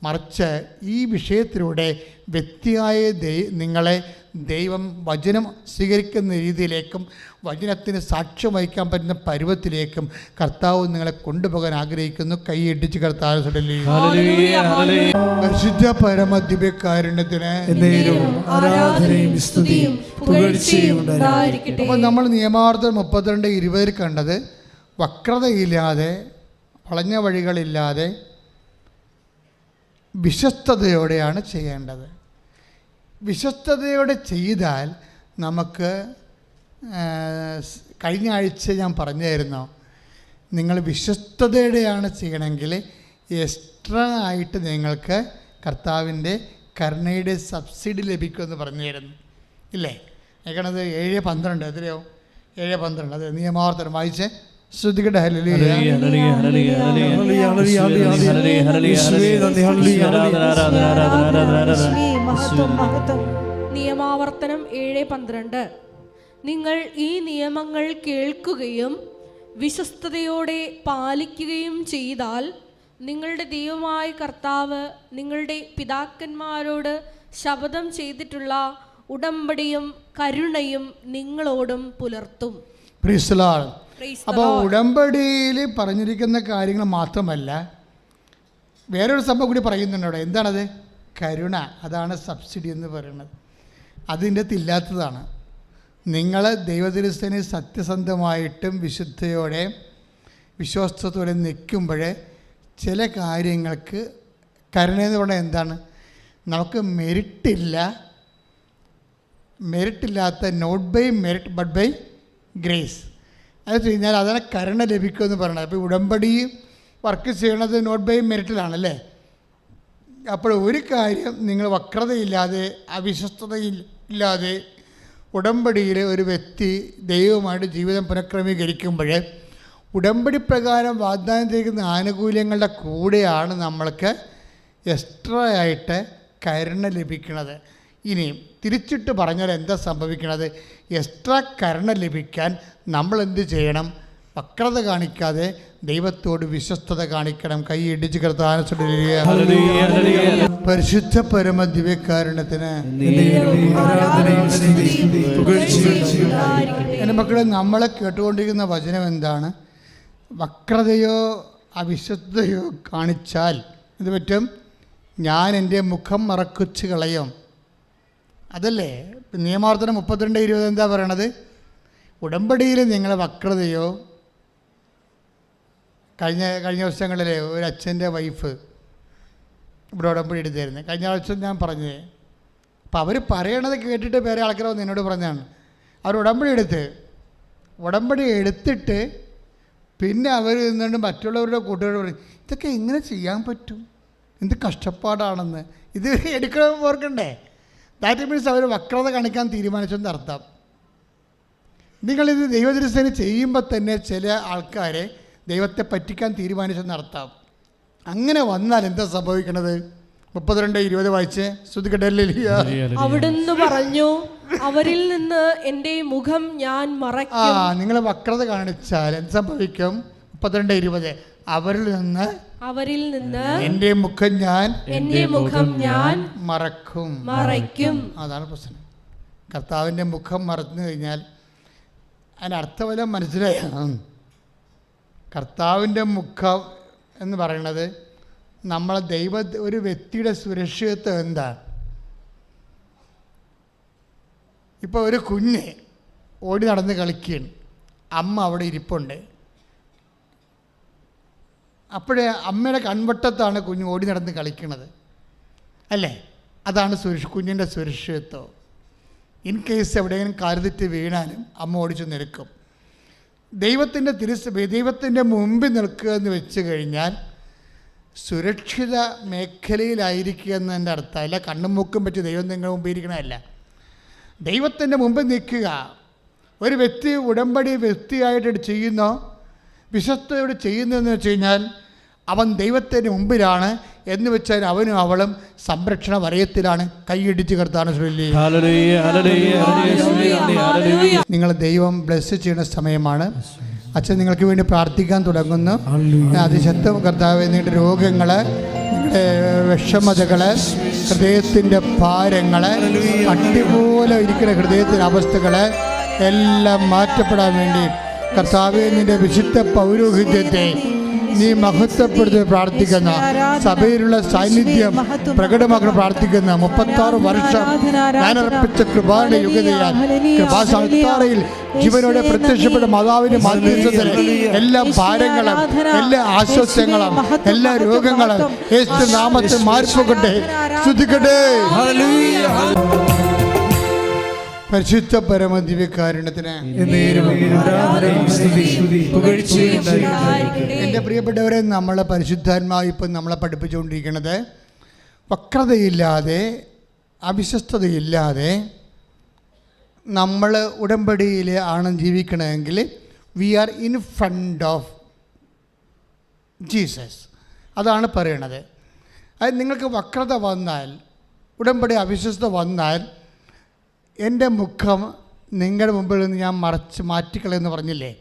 മറിച്ച് ഈ വിഷയത്തിലൂടെ വ്യക്തിയായ നിങ്ങളെ ദൈവം വചനം സ്വീകരിക്കുന്ന രീതിയിലേക്കും വചനത്തിന് സാക്ഷ്യം വഹിക്കാൻ പറ്റുന്ന പരുവത്തിലേക്കും കർത്താവ് നിങ്ങളെ കൊണ്ടുപോകാൻ ആഗ്രഹിക്കുന്നു. കൈയടിച്ച് കർത്താവ് പരിശുദ്ധ പരമദിവ്യകാരുണ്യത്തിന് അപ്പോൾ നമ്മൾ നിയമാവർത്തനം 32:20 കണ്ടത് വക്രതയില്ലാതെ, വളഞ്ഞ വഴികളില്ലാതെ വിശ്വസ്തയോടെയാണ് ചെയ്യേണ്ടത്. വിശ്വസ്തയോടെ ചെയ്താൽ നമുക്ക് കഴിഞ്ഞ ആഴ്ച ഞാൻ പറഞ്ഞായിരുന്നു, നിങ്ങൾ വിശ്വസ്തയോടെയാണ് ചെയ്യണമെങ്കിൽ എക്സ്ട്രാ ആയിട്ട് നിങ്ങൾക്ക് കർത്താവിൻ്റെ കരുണയുടെ സബ്സിഡി ലഭിക്കുമെന്ന് പറഞ്ഞായിരുന്നു ഇല്ലേ? ഏക്കണത് 7:12 എത്രയോ? 7:12. അത് നിയമാവർത്തനം വായിച്ചേ, ശ്രദ്ധിക്കട്ടെ. നിയമാവർത്തനം 7:12. നിങ്ങൾ ഈ നിയമങ്ങൾ കേൾക്കുകയും വിശ്വസ്തയോടെ പാലിക്കുകയും ചെയ്താൽ നിങ്ങളുടെ ദൈവമായ കർത്താവ് നിങ്ങളുടെ പിതാക്കന്മാരോട് ശപഥം ചെയ്തിട്ടുള്ള ഉടമ്പടിയും കരുണയും നിങ്ങളോടും പുലർത്തും. അപ്പോൾ ഉടമ്പടിയിൽ പറഞ്ഞിരിക്കുന്ന കാര്യങ്ങൾ മാത്രമല്ല, വേറൊരു സംഭവം കൂടി പറയുന്നുണ്ട് അവിടെ. എന്താണത്? കരുണ. അതാണ് സബ്സിഡി എന്ന് പറയുന്നത്. അതിൻ്റെ ഇല്ലാത്തതാണ്. നിങ്ങൾ ദൈവതിരുസ്ഥന് സത്യസന്ധമായിട്ടും വിശുദ്ധയോടെ വിശ്വാസത്തോടെ നിൽക്കുമ്പോൾ ചില കാര്യങ്ങൾക്ക് കരുണയെന്ന് പറഞ്ഞാൽ എന്താണ്? നമുക്ക് മെറിറ്റില്ലാത്ത not by merit but by grace. അത് കഴിഞ്ഞാൽ അതാണ് കരുണ ലഭിക്കുമെന്ന് പറയുന്നത്. അപ്പോൾ ഉടമ്പടി വർക്ക് ചെയ്യണത് നോട്ട് ബൈ മെറിറ്റിലാണല്ലേ. അപ്പോൾ ഒരു കാര്യം നിങ്ങൾ വക്രതയില്ലാതെ അവിശ്വസ്തതയില്ലാതെ ഉടമ്പടിയിൽ ഒരു വ്യക്തി ദൈവവുമായിട്ട് ജീവിതം പുനഃക്രമീകരിക്കുമ്പോൾ ഉടമ്പടി പ്രകാരം വാഗ്ദാനം ചെയ്യുന്ന ആനുകൂല്യങ്ങളുടെ കൂടെയാണ് നമ്മൾക്ക് എക്സ്ട്രാ ആയിട്ട് കരുണ ലഭിക്കുന്നത്. ഇനിയും തിരിച്ചിട്ട് പറഞ്ഞാൽ എന്താ സംഭവിക്കുന്നത്? എക്സ്ട്രാ കരുണ ലഭിക്കാൻ നമ്മൾ എന്ത് ചെയ്യണം? വക്രത കാണിക്കാതെ ദൈവത്തോട് വിശ്വസ്തത കാണിക്കണം. കൈ ഇടിച്ച് കർത്താവിനെ പരിശുദ്ധ പരമ ദിവ്യകാരുണ്യത്തിന്. എൻ്റെ മക്കളെ, നമ്മളെ കേട്ടുകൊണ്ടിരിക്കുന്ന വചനം എന്താണ്? വക്രതയോ അവിശുദ്ധതയോ കാണിച്ചാൽ ഇത് പറ്റും, ഞാൻ എൻ്റെ മുഖം മറക്കുച്ച് കളയും. അതല്ലേ നിയമാവർത്തനം 32:20 എന്താ പറയണത്? ഉടമ്പടിയിൽ നിങ്ങളെ വക്രതയോ, കഴിഞ്ഞ ദിവസങ്ങളിൽ ഒരു അച്ഛൻ്റെ വൈഫ് ഇവിടെ ഉടമ്പടി എടുത്തായിരുന്നു. കഴിഞ്ഞ ആഴ്ച ഞാൻ പറഞ്ഞത്. അപ്പോൾ അവർ പറയണത് കേട്ടിട്ട് വേറെ ആൾക്കാർ വന്ന് എന്നോട് പറഞ്ഞാണ്, അവർ ഉടമ്പടി എടുത്തിട്ട് പിന്നെ അവർ നിന്നുകൊണ്ട് മറ്റുള്ളവരുടെ കൂട്ടുകാരോട് പറയും, ഇതൊക്കെ എങ്ങനെ ചെയ്യാൻ പറ്റും, എന്ത് കഷ്ടപ്പാടാണെന്ന്. ഇത് എടുക്കണം ഓർക്കണ്ടേ? ദാറ്റ് മീൻസ് അവർ വക്രത കാണിക്കാൻ തീരുമാനിച്ചെന്ന് അർത്ഥം. നിങ്ങളിത് ദൈവദൃശ്യത്തിന് ചെയ്യുമ്പോൾ തന്നെ ചില ആൾക്കാരെ ദൈവത്തെ പറ്റിക്കാൻ തീരുമാനിച്ചെന്നർത്ഥം. അങ്ങനെ വന്നാൽ എന്താ സംഭവിക്കണത്? 32:20 വായിച്ച് ശ്രുതിക്കട്ടെ. അവിടുന്ന് പറഞ്ഞു, അവരിൽ നിന്ന് എൻ്റെ മുഖം ഞാൻ മറയ്ക്കും. നിങ്ങൾ വക്രത കാണിച്ചാൽ എന്ത് സംഭവിക്കും? 32:20 അവരിൽ നിന്ന് എൻ്റെ മുഖം ഞാൻ മറയ്ക്കും. അതാണ് പ്രശ്നം. കർത്താവിൻ്റെ മുഖം മറന്നു കഴിഞ്ഞാൽ അതിൻ്റെ അർത്ഥമെല്ലാം മനസ്സിലായ. കർത്താവിൻ്റെ മുഖം എന്ന് പറയുന്നത് നമ്മളെ ഒരു വ്യക്തിയുടെ സുരക്ഷിതത്വം എന്താണ്? ഇപ്പോൾ ഒരു കുഞ്ഞ് ഓടി നടന്ന് കളിക്കുകയാണ്, അമ്മ അവിടെ ഇരിപ്പുണ്ട്. അപ്പോഴേ അമ്മയുടെ കൺവട്ടത്താണ് കുഞ്ഞ് ഓടി നടന്ന് കളിക്കുന്നത്, അല്ലേ? അതാണ് കുഞ്ഞിൻ്റെ സുരക്ഷിതത്വം. ഇൻ കേസ് എവിടെയെങ്കിലും കരുതിട്ട് വീണാലും അമ്മ ഓടിച്ചു നിൽക്കും. ദൈവത്തിൻ്റെ മുമ്പിൽ നിൽക്കുക എന്ന് വെച്ച് കഴിഞ്ഞാൽ സുരക്ഷിത മേഖലയിലായിരിക്കുക എന്നതിൻ്റെ അർത്ഥമല്ല. കണ്ണും മൂക്കും പറ്റി ദൈവം നിങ്ങളുടെ മുമ്പിൽ ഇരിക്കണമല്ല. ദൈവത്തിൻ്റെ മുമ്പിൽ നിൽക്കുക. ഒരു വ്യക്തി ഉടമ്പടി വ്യക്തിയായിട്ട് ചെയ്യുന്നോ വിശ്വസ്തയോട് ചെയ്യുന്നതെന്ന് വെച്ച് കഴിഞ്ഞാൽ അവൻ ദൈവത്തിൻ്റെ മുമ്പിലാണ് എന്ന് വെച്ചാൽ അവനും അവളും സംരക്ഷണ വലയത്തിലാണ്. കൈയിടിച്ച് കർത്താവിനെ ചൊല്ലി. നിങ്ങൾ ദൈവം ബ്ലെസ് ചെയ്യുന്ന സമയമാണ്. അച്ഛൻ നിങ്ങൾക്ക് വേണ്ടി പ്രാർത്ഥിക്കാൻ തുടങ്ങുന്നു. അതിശക്തം കർത്താവ്, നിങ്ങളുടെ രോഗങ്ങൾ, നിങ്ങളുടെ വിഷമതകൾ, ഹൃദയത്തിൻ്റെ ഭാരങ്ങൾ, അടിപോലെ ഇരിക്കുന്ന ഹൃദയത്തിൻ്റെ അവസ്ഥകൾ എല്ലാം മാറ്റപ്പെടാൻ വേണ്ടി കർത്താവെ നിൻ്റെ വിശുദ്ധ പൗരോഹിത്യത്തെ നീ മഹത്വപ്പെടുത്തി പ്രാർത്ഥിക്കുന്ന, സഭയിലുള്ള സാന്നിധ്യം പ്രകടമാക്കണം പ്രാർത്ഥിക്കുന്ന 36 വർഷം ഞാൻ അർപ്പിച്ച കൃപായുടെ യുഗതയാൽ കൃപാസാൽത്താരയിൽ ജീവനോടെ പ്രത്യക്ഷപ്പെട്ട മാതാവിന്റെ മാധ്യസ്ഥത്തിൽ എല്ലാ ഭാരങ്ങളും, എല്ലാ ആശ്വാസങ്ങളും, എല്ലാ രോഗങ്ങളും യേശു നാമത്തിൽ മാറിപ്പോകട്ടെ. സ്തുതിക്കട്ടെ. പരിശുദ്ധ പരമ ദിവ്യകാരുണ്യത്തിന്. എൻ്റെ പ്രിയപ്പെട്ടവരെ, നമ്മളെ പരിശുദ്ധാത്മാവ് ഇപ്പം നമ്മളെ പഠിപ്പിച്ചുകൊണ്ടിരിക്കുന്നത് വക്രതയില്ലാതെ അവിശ്വസ്തതയില്ലാതെ നമ്മൾ ഉടമ്പടിയിൽ ആണ് ജീവിക്കണമെങ്കിൽ we are in front of Jesus. അതാണ് പറയണത്. അത് നിങ്ങൾക്ക് വക്രത വന്നാൽ, ഉടമ്പടി അവിശ്വസ്തത വന്നാൽ, എൻ്റെ മുഖം നിങ്ങളുടെ മുമ്പിൽ നിന്ന് ഞാൻ മാറ്റിക്കളയെന്ന് പറഞ്ഞില്ലേ?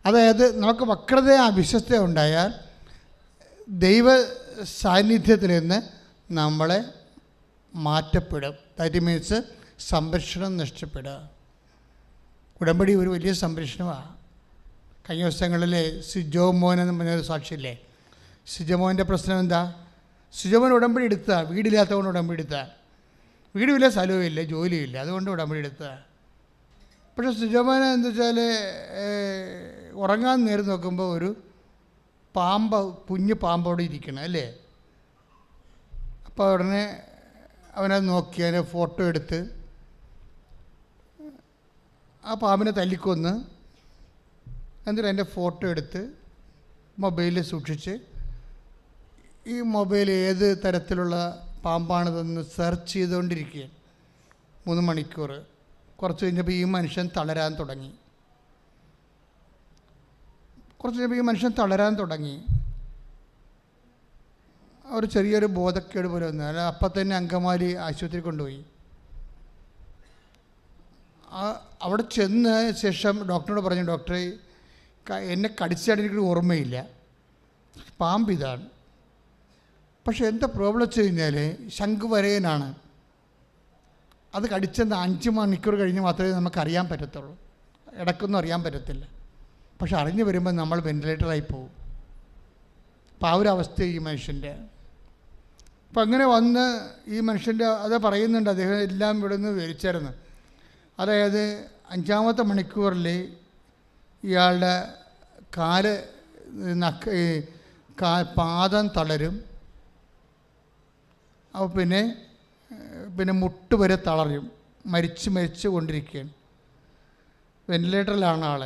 അതായത് നമുക്ക് വക്രത അവിശ്വസ്ത ഉണ്ടായാൽ ദൈവ സാന്നിധ്യത്തിൽ നിന്ന് നമ്മളെ മാറ്റപ്പെടും. ദാറ്റ് മീൻസ് സംരക്ഷണം നഷ്ടപ്പെടുക. ഉടമ്പടി ഒരു വലിയ സംരക്ഷണമാണ്. കഴിഞ്ഞ ദിവസങ്ങളിൽ സിജോമോൻ എന്ന് പറഞ്ഞൊരു സാക്ഷിയില്ലേ? സിജോമോൻ്റെ പ്രശ്നം എന്താ? സിജോമോൻ ഉടമ്പടി എടുത്താൽ, വീടില്ലാത്തതുകൊണ്ട് ഉടമ്പടി എടുത്താൽ, വീടുമില്ല, സ്ഥലവും ഇല്ല, ജോലിയില്ല, അതുകൊണ്ട് ഉടമ്പടി എടുത്താൽ. പക്ഷേ സിജോമോൻ എന്താ വെച്ചാൽ ഉറങ്ങാൻ നേരം നോക്കുമ്പോൾ ഒരു കുഞ്ഞ് പാമ്പോടെ ഇരിക്കണം, അല്ലേ? അപ്പോൾ ഉടനെ അവനത് നോക്കി അതിനെ ഫോട്ടോ എടുത്ത് ആ പാമ്പിനെ തല്ലിക്കൊന്ന്, എന്നിട്ട് അതിൻ്റെ ഫോട്ടോ എടുത്ത് മൊബൈലിൽ സൂക്ഷിച്ച് ഈ മൊബൈൽ ഏത് തരത്തിലുള്ള പാമ്പാണിതെന്ന് സെർച്ച് ചെയ്തുകൊണ്ടിരിക്കുകയാണ് 3 മണിക്കൂർ. കുറച്ച് കഴിഞ്ഞപ്പോൾ ഈ മനുഷ്യൻ തളരാൻ തുടങ്ങി. ഒരു ചെറിയൊരു ബോധക്കേട് പോലെ വന്നു. അല്ല, അപ്പം തന്നെ അങ്കമാലി ആശുപത്രി കൊണ്ടുപോയി. അവിടെ ചെന്ന ശേഷം ഡോക്ടറോട് പറഞ്ഞു, ഡോക്ടറെ എന്നെ കടിച്ചായിട്ട് എനിക്കൊരു ഓർമ്മയില്ല, പാമ്പ് ഇതാണ്. പക്ഷേ എന്താ പ്രോബ്ലം വെച്ച് കഴിഞ്ഞാൽ ശംഖുവരയനാണ്. അത് കടിച്ചെന്ന് 5 മണിക്കൂർ കഴിഞ്ഞ് മാത്രമേ നമുക്കറിയാൻ പറ്റത്തുള്ളൂ, ഇടയ്ക്കൊന്നും അറിയാൻ പറ്റത്തില്ല. പക്ഷെ അറിഞ്ഞു വരുമ്പോൾ നമ്മൾ വെൻറ്റിലേറ്ററായി പോകും. അപ്പോൾ ആ ഒരു അവസ്ഥ ഈ മനുഷ്യൻ്റെ. അപ്പം അങ്ങനെ വന്ന് ഈ മനുഷ്യൻ്റെ അത് പറയുന്നുണ്ട്, അദ്ദേഹം എല്ലാം ഇവിടെ നിന്ന് വിവരിച്ചായിരുന്നു. അതായത് 5-ാമത്തെ മണിക്കൂറിൽ ഇയാളുടെ കാല് പാദം തളരും, അപ്പോൾ പിന്നെ മുട്ട് വരെ തളരും, മരിച്ചു കൊണ്ടിരിക്കുകയാണ്. വെൻറ്റിലേറ്ററിലാണ് ആൾ.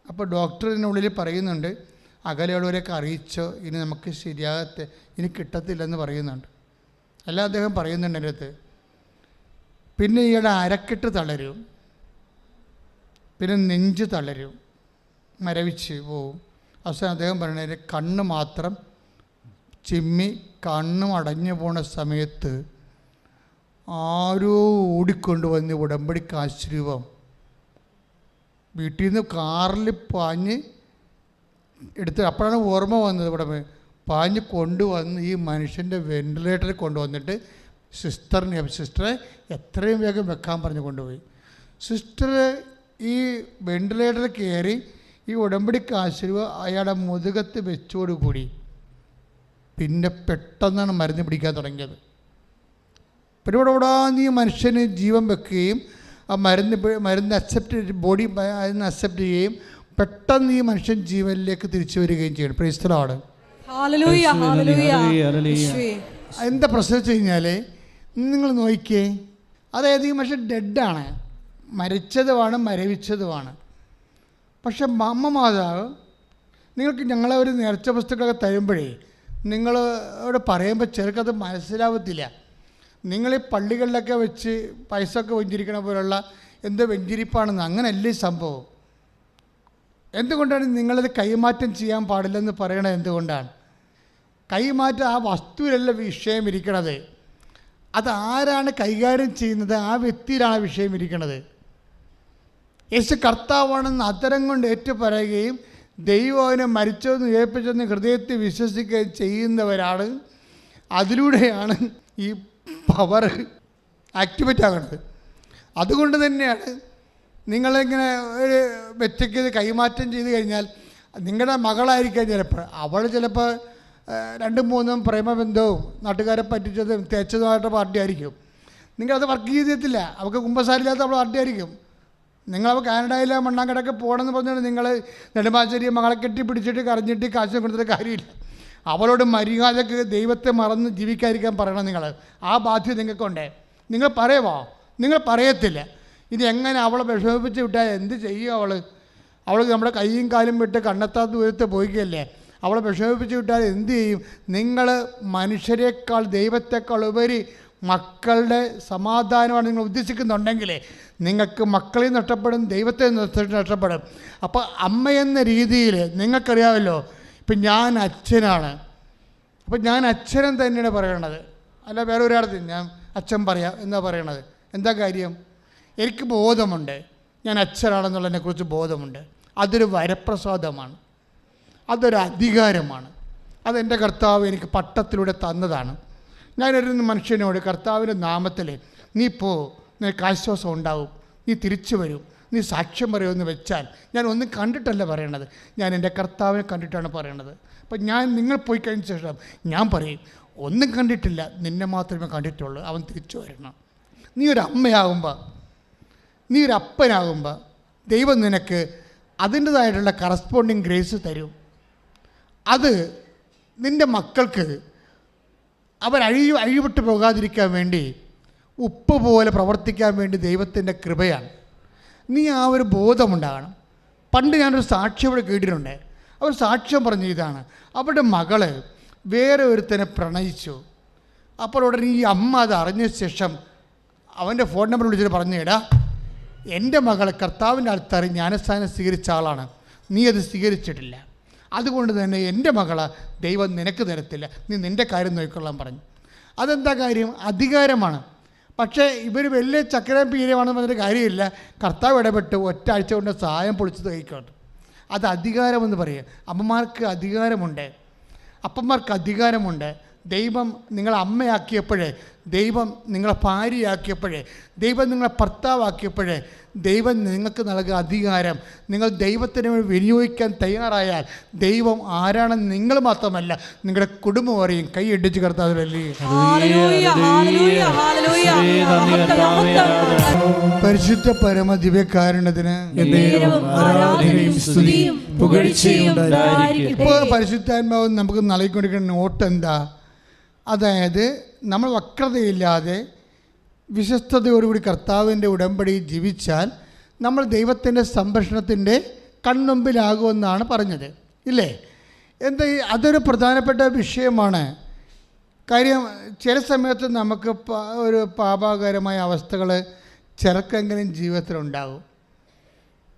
അപ്പോൾ ഡോക്ടറിനുള്ളിൽ പറയുന്നുണ്ട്, അകലെയുള്ളവരെയൊക്കെ അറിയിച്ചോ, ഇനി നമുക്ക് ഇനി കിട്ടത്തില്ലെന്ന് പറയുന്നുണ്ട്. അല്ല, അദ്ദേഹം പറയുന്നുണ്ട് എൻ്റെ അടുത്ത്. പിന്നെ ഇയാളുടെ അരക്കെട്ട് തളരും, പിന്നെ നെഞ്ച് തളരും, മരവിച്ച് പോവും. അവസാനം അദ്ദേഹം പറയുന്നത് കണ്ണ് മാത്രം ചിമ്മി കണ്ണും അടഞ്ഞു പോണ സമയത്ത് ആരോ ഓടിക്കൊണ്ടുവന്ന് ഉടമ്പടി കാശ് രൂപം വീട്ടിൽ നിന്ന് കാറിൽ പാഞ്ഞ് എടുത്ത്, അപ്പോഴാണ് ഓർമ്മ വന്നത്. ഇവിടെ പാഞ്ഞ് കൊണ്ടുവന്ന് ഈ മനുഷ്യൻ്റെ വെൻറ്റിലേറ്ററിൽ കൊണ്ടുവന്നിട്ട് സിസ്റ്ററെ എത്രയും വേഗം വെക്കാൻ പറഞ്ഞ് കൊണ്ടുപോയി. സിസ്റ്റർ ഈ വെൻറ്റിലേറ്ററിൽ കയറി ഈ ഉടമ്പടി കാശ് രൂപ അയാളുടെ മുതുകത്ത് വെച്ചോടുകൂടി പിന്നെ പെട്ടെന്നാണ് മരുന്ന് പിടിക്കാൻ തുടങ്ങിയത്. പിന്നെ ഇവിടെ ഈ മനുഷ്യന് ജീവൻ വെക്കുകയും ആ മരുന്ന് ബോഡി അതിന് അക്സെപ്റ്റ് ചെയ്യുകയും പെട്ടെന്ന് ഈ മനുഷ്യൻ ജീവനിലേക്ക് തിരിച്ചു വരികയും ചെയ്യണം. Praise the Lord. എന്താ പ്രശ്നം വെച്ച് കഴിഞ്ഞാൽ നിങ്ങൾ നോക്കിയേ, അതായത് ഈ മനുഷ്യൻ ഡെഡാണ്, മരിച്ചതുമാണ്, മരവിച്ചതുമാണ്. പക്ഷെ അമ്മ മാതാവ് നിങ്ങൾക്ക് ഞങ്ങളെ ഒരു നേർച്ച പുസ്തകമൊക്കെ തരുമ്പോഴേ നിങ്ങളോട് പറയുമ്പോൾ ചെറുക്കത് മനസ്സിലാവത്തില്ല. നിങ്ങൾ ഈ പള്ളികളിലൊക്കെ വെച്ച് പൈസ ഒക്കെ വെഞ്ചിരിക്കണ പോലുള്ള എന്തോ വെഞ്ചിരിപ്പാണെന്ന്. അങ്ങനെയല്ലേ സംഭവം. എന്തുകൊണ്ടാണ് നിങ്ങളത് കൈമാറ്റം ചെയ്യാൻ പാടില്ലെന്ന് പറയണത്? എന്തുകൊണ്ടാണ്? കൈമാറ്റം ആ വസ്തുവിലല്ല വിഷയം ഇരിക്കണത്, അതാരാണ് കൈകാര്യം ചെയ്യുന്നത് ആ വ്യക്തിയിലാണ് വിഷയം ഇരിക്കുന്നത്. യേശു കർത്താവാണെന്ന് അതരം കൊണ്ട് ഏറ്റുപറയുകയും ദൈവം അവനെ മരിച്ചതെന്ന് ഉയർപ്പിച്ചെന്ന് ഹൃദയത്തിൽ വിശ്വസിക്കുകയും ചെയ്യുന്നവരാണ്. അതിലൂടെയാണ് ഈ പവർ ആക്ടിവേറ്റ് ആകുന്നത്. അതുകൊണ്ട് തന്നെയാണ് നിങ്ങളിങ്ങനെ ഒരു വ്യക്തിക്ക് ഇത് കൈമാറ്റം ചെയ്ത് കഴിഞ്ഞാൽ നിങ്ങളുടെ മകളായിരിക്കാം ചിലപ്പോൾ, അവൾ ചിലപ്പോൾ 2-3 പ്രേമബന്ധവും നാട്ടുകാരെ പറ്റിച്ചതും തേച്ചതുമായിട്ട് പാർട്ടിയായിരിക്കും. നിങ്ങളത് വർക്ക് ചെയ്തിട്ടില്ല, അവൾക്ക് കുമ്പസാരില്ലാത്ത അവൾ പാർട്ടിയായിരിക്കും. നിങ്ങളവ കാനഡയിലെ മണ്ണാങ്കടക്ക് പോകണമെന്ന് പറഞ്ഞാൽ നിങ്ങൾ നെടുമ്പാശ്ശേരി മകളെ കെട്ടിപ്പിടിച്ചിട്ട് കരഞ്ഞിട്ട് കാശ് കൊടുത്തിട്ട് കാര്യമില്ല. അവളോട് മര്യാദക്ക് ദൈവത്തെ മറന്ന് ജീവിക്കാതിരിക്കാൻ പറയണം. നിങ്ങൾ ആ ബാധ്യത നിങ്ങൾക്കുണ്ട്. നിങ്ങൾ പറയുമോ? നിങ്ങൾ പറയത്തില്ല. ഇനി എങ്ങനെ അവളെ വിഷമിപ്പിച്ച് വിട്ടാൽ എന്ത് ചെയ്യും? അവൾക്ക് നമ്മുടെ കൈയും കാലും വിട്ട് കണ്ണെത്താത്ത ദൂരത്ത് പോയിക്കല്ലേ. അവളെ വിഷമിപ്പിച്ച് വിട്ടാൽ എന്ത് ചെയ്യും? നിങ്ങൾ മനുഷ്യരെക്കാൾ ദൈവത്തെക്കാൾ ഉപരി മക്കളുടെ സമാധാനമാണ് നിങ്ങൾ ഉദ്ദേശിക്കുന്നുണ്ടെങ്കിൽ നിങ്ങൾക്ക് മക്കളെ നഷ്ടപ്പെടും, ദൈവത്തെ നഷ്ടപ്പെടും. അപ്പോൾ അമ്മയെന്ന രീതിയിൽ നിങ്ങൾക്കറിയാമല്ലോ, ഇപ്പം ഞാൻ അച്ഛനാണ്. അപ്പം ഞാൻ അച്ഛനും തന്നെയാണ് പറയണത്, അല്ല വേറെ ഒരാളത്തിൽ ഞാൻ അച്ഛൻ പറയാം എന്നാ പറയണത്. എന്താ കാര്യം? എനിക്ക് ബോധമുണ്ട്, ഞാൻ അച്ഛനാണെന്നുള്ളതിനെക്കുറിച്ച് ബോധമുണ്ട്. അതൊരു വരപ്രസാദമാണ്, അതൊരു അധികാരമാണ്. അതെൻ്റെ കർത്താവ് എനിക്ക് പട്ടത്തിലൂടെ തന്നതാണ്. ഞാനൊരു മനുഷ്യനോട് കർത്താവിൻ്റെ നാമത്തിൽ നീ പോ, നിനക്ക് ആശ്വാസം ഉണ്ടാവും, നീ തിരിച്ചു വരും, നീ സാക്ഷ്യം പറയുമെന്ന് വെച്ചാൽ ഞാൻ ഒന്നും കണ്ടിട്ടല്ല പറയണത്, ഞാൻ എൻ്റെ കർത്താവിനെ കണ്ടിട്ടാണ് പറയണത്. അപ്പം നിങ്ങൾ പോയി കഴിഞ്ഞ ശേഷം ഞാൻ പറയും, ഒന്നും കണ്ടിട്ടില്ല, നിന്നെ മാത്രമേ കണ്ടിട്ടുള്ളൂ, അവൻ തിരിച്ചു വരണം. നീ ഒരു അമ്മയാകുമ്പോൾ, നീ ഒരു അപ്പനാകുമ്പോൾ ദൈവം നിനക്ക് അതിൻ്റെതായിട്ടുള്ള കറസ്പോണ്ടിങ് ഗ്രേസ് തരും. അത് നിൻ്റെ മക്കൾക്ക് അഴിവിട്ട് പോകാതിരിക്കാൻ വേണ്ടി ഉപ്പ് പോലെ പ്രവർത്തിക്കാൻ വേണ്ടി ദൈവത്തിൻ്റെ കൃപയാണ്. നീ ആ ഒരു ബോധമുണ്ടാകണം. പണ്ട് ഞാനൊരു സാക്ഷ്യം ഇവിടെ കേട്ടിട്ടുണ്ട്. അവർ സാക്ഷ്യം പറഞ്ഞു, ഇതാണ് അവരുടെ മകള് വേറെ ഒരുത്തനെ പ്രണയിച്ചു. അപ്പോൾ ഉടനെ ഈ അമ്മ അത് അറിഞ്ഞ ശേഷം അവൻ്റെ ഫോൺ നമ്പർ വിളിച്ചിട്ട് പറഞ്ഞു, എടാ എൻ്റെ മകൾ കർത്താവിൻ്റെ അടുത്തറി ജ്ഞാനസ്ഥാനം സ്വീകരിച്ച ആളാണ്, നീ അത് സ്വീകരിച്ചിട്ടില്ല, അതുകൊണ്ട് തന്നെ എൻ്റെ മകളെ ദൈവം നിനക്ക് തരത്തില്ല, നീ നിൻ്റെ കാര്യം നോക്കിക്കൊള്ളാൻ പറഞ്ഞു. അതെന്താ കാര്യം? അധികാരമാണ്. പക്ഷേ ഇവർ വലിയ ചക്രം പീരമാണെന്ന് പറഞ്ഞൊരു കാര്യമില്ല. കർത്താവ് ഇടപെട്ട് ഒറ്റ ആഴ്ച കൊണ്ട് സഹായം പൊളിച്ചത് കഴിക്കട്ടെ. അത് അധികാരമെന്ന് പറയുക. അമ്മമാർക്ക് അധികാരമുണ്ട്, അപ്പന്മാർക്ക് അധികാരമുണ്ട്. ദൈവം നിങ്ങളെ അമ്മയാക്കിയപ്പോഴേ, ദൈവം നിങ്ങളെ ഭാര്യയാക്കിയപ്പോഴേ, ദൈവം നിങ്ങളെ ഭർത്താവാക്കിയപ്പോഴേ ദൈവം നിങ്ങൾക്ക് നൽകുക അധികാരം. നിങ്ങൾ ദൈവത്തിന് വേണ്ടി വിനിയോഗിക്കാൻ തയ്യാറായാൽ ദൈവം ആരാണെന്ന് നിങ്ങൾ മാത്രമല്ല നിങ്ങളുടെ കുടുംബം അറിയും. കൈ ഇടിച്ച് കർത്താവിലല്ലേ. പരിശുദ്ധ പരമ ദിവ്യകാരുണ്യത്തിന് ഇപ്പോൾ പരിശുദ്ധാത്മാവ് നമുക്ക് നൽകിക്കൊണ്ടിരിക്കുന്ന നോട്ട് എന്താ? അതായത് നമ്മൾ വക്രതയില്ലാതെ വിശ്വസ്തയോടുകൂടി കർത്താവിൻ്റെ ഉടമ്പടി ജീവിച്ചാൽ നമ്മൾ ദൈവത്തിൻ്റെ സംരക്ഷണത്തിൻ്റെ കൺമുമ്പിലാകുമെന്നാണ് പറഞ്ഞത്, ഇല്ലേ? എന്താ, അതൊരു പ്രധാനപ്പെട്ട വിഷയമാണ്. കാര്യം ചില സമയത്ത് നമുക്ക് ഒരു പാപകരമായ അവസ്ഥകൾ ചിലക്കെങ്കിലും ജീവിതത്തിലുണ്ടാകും.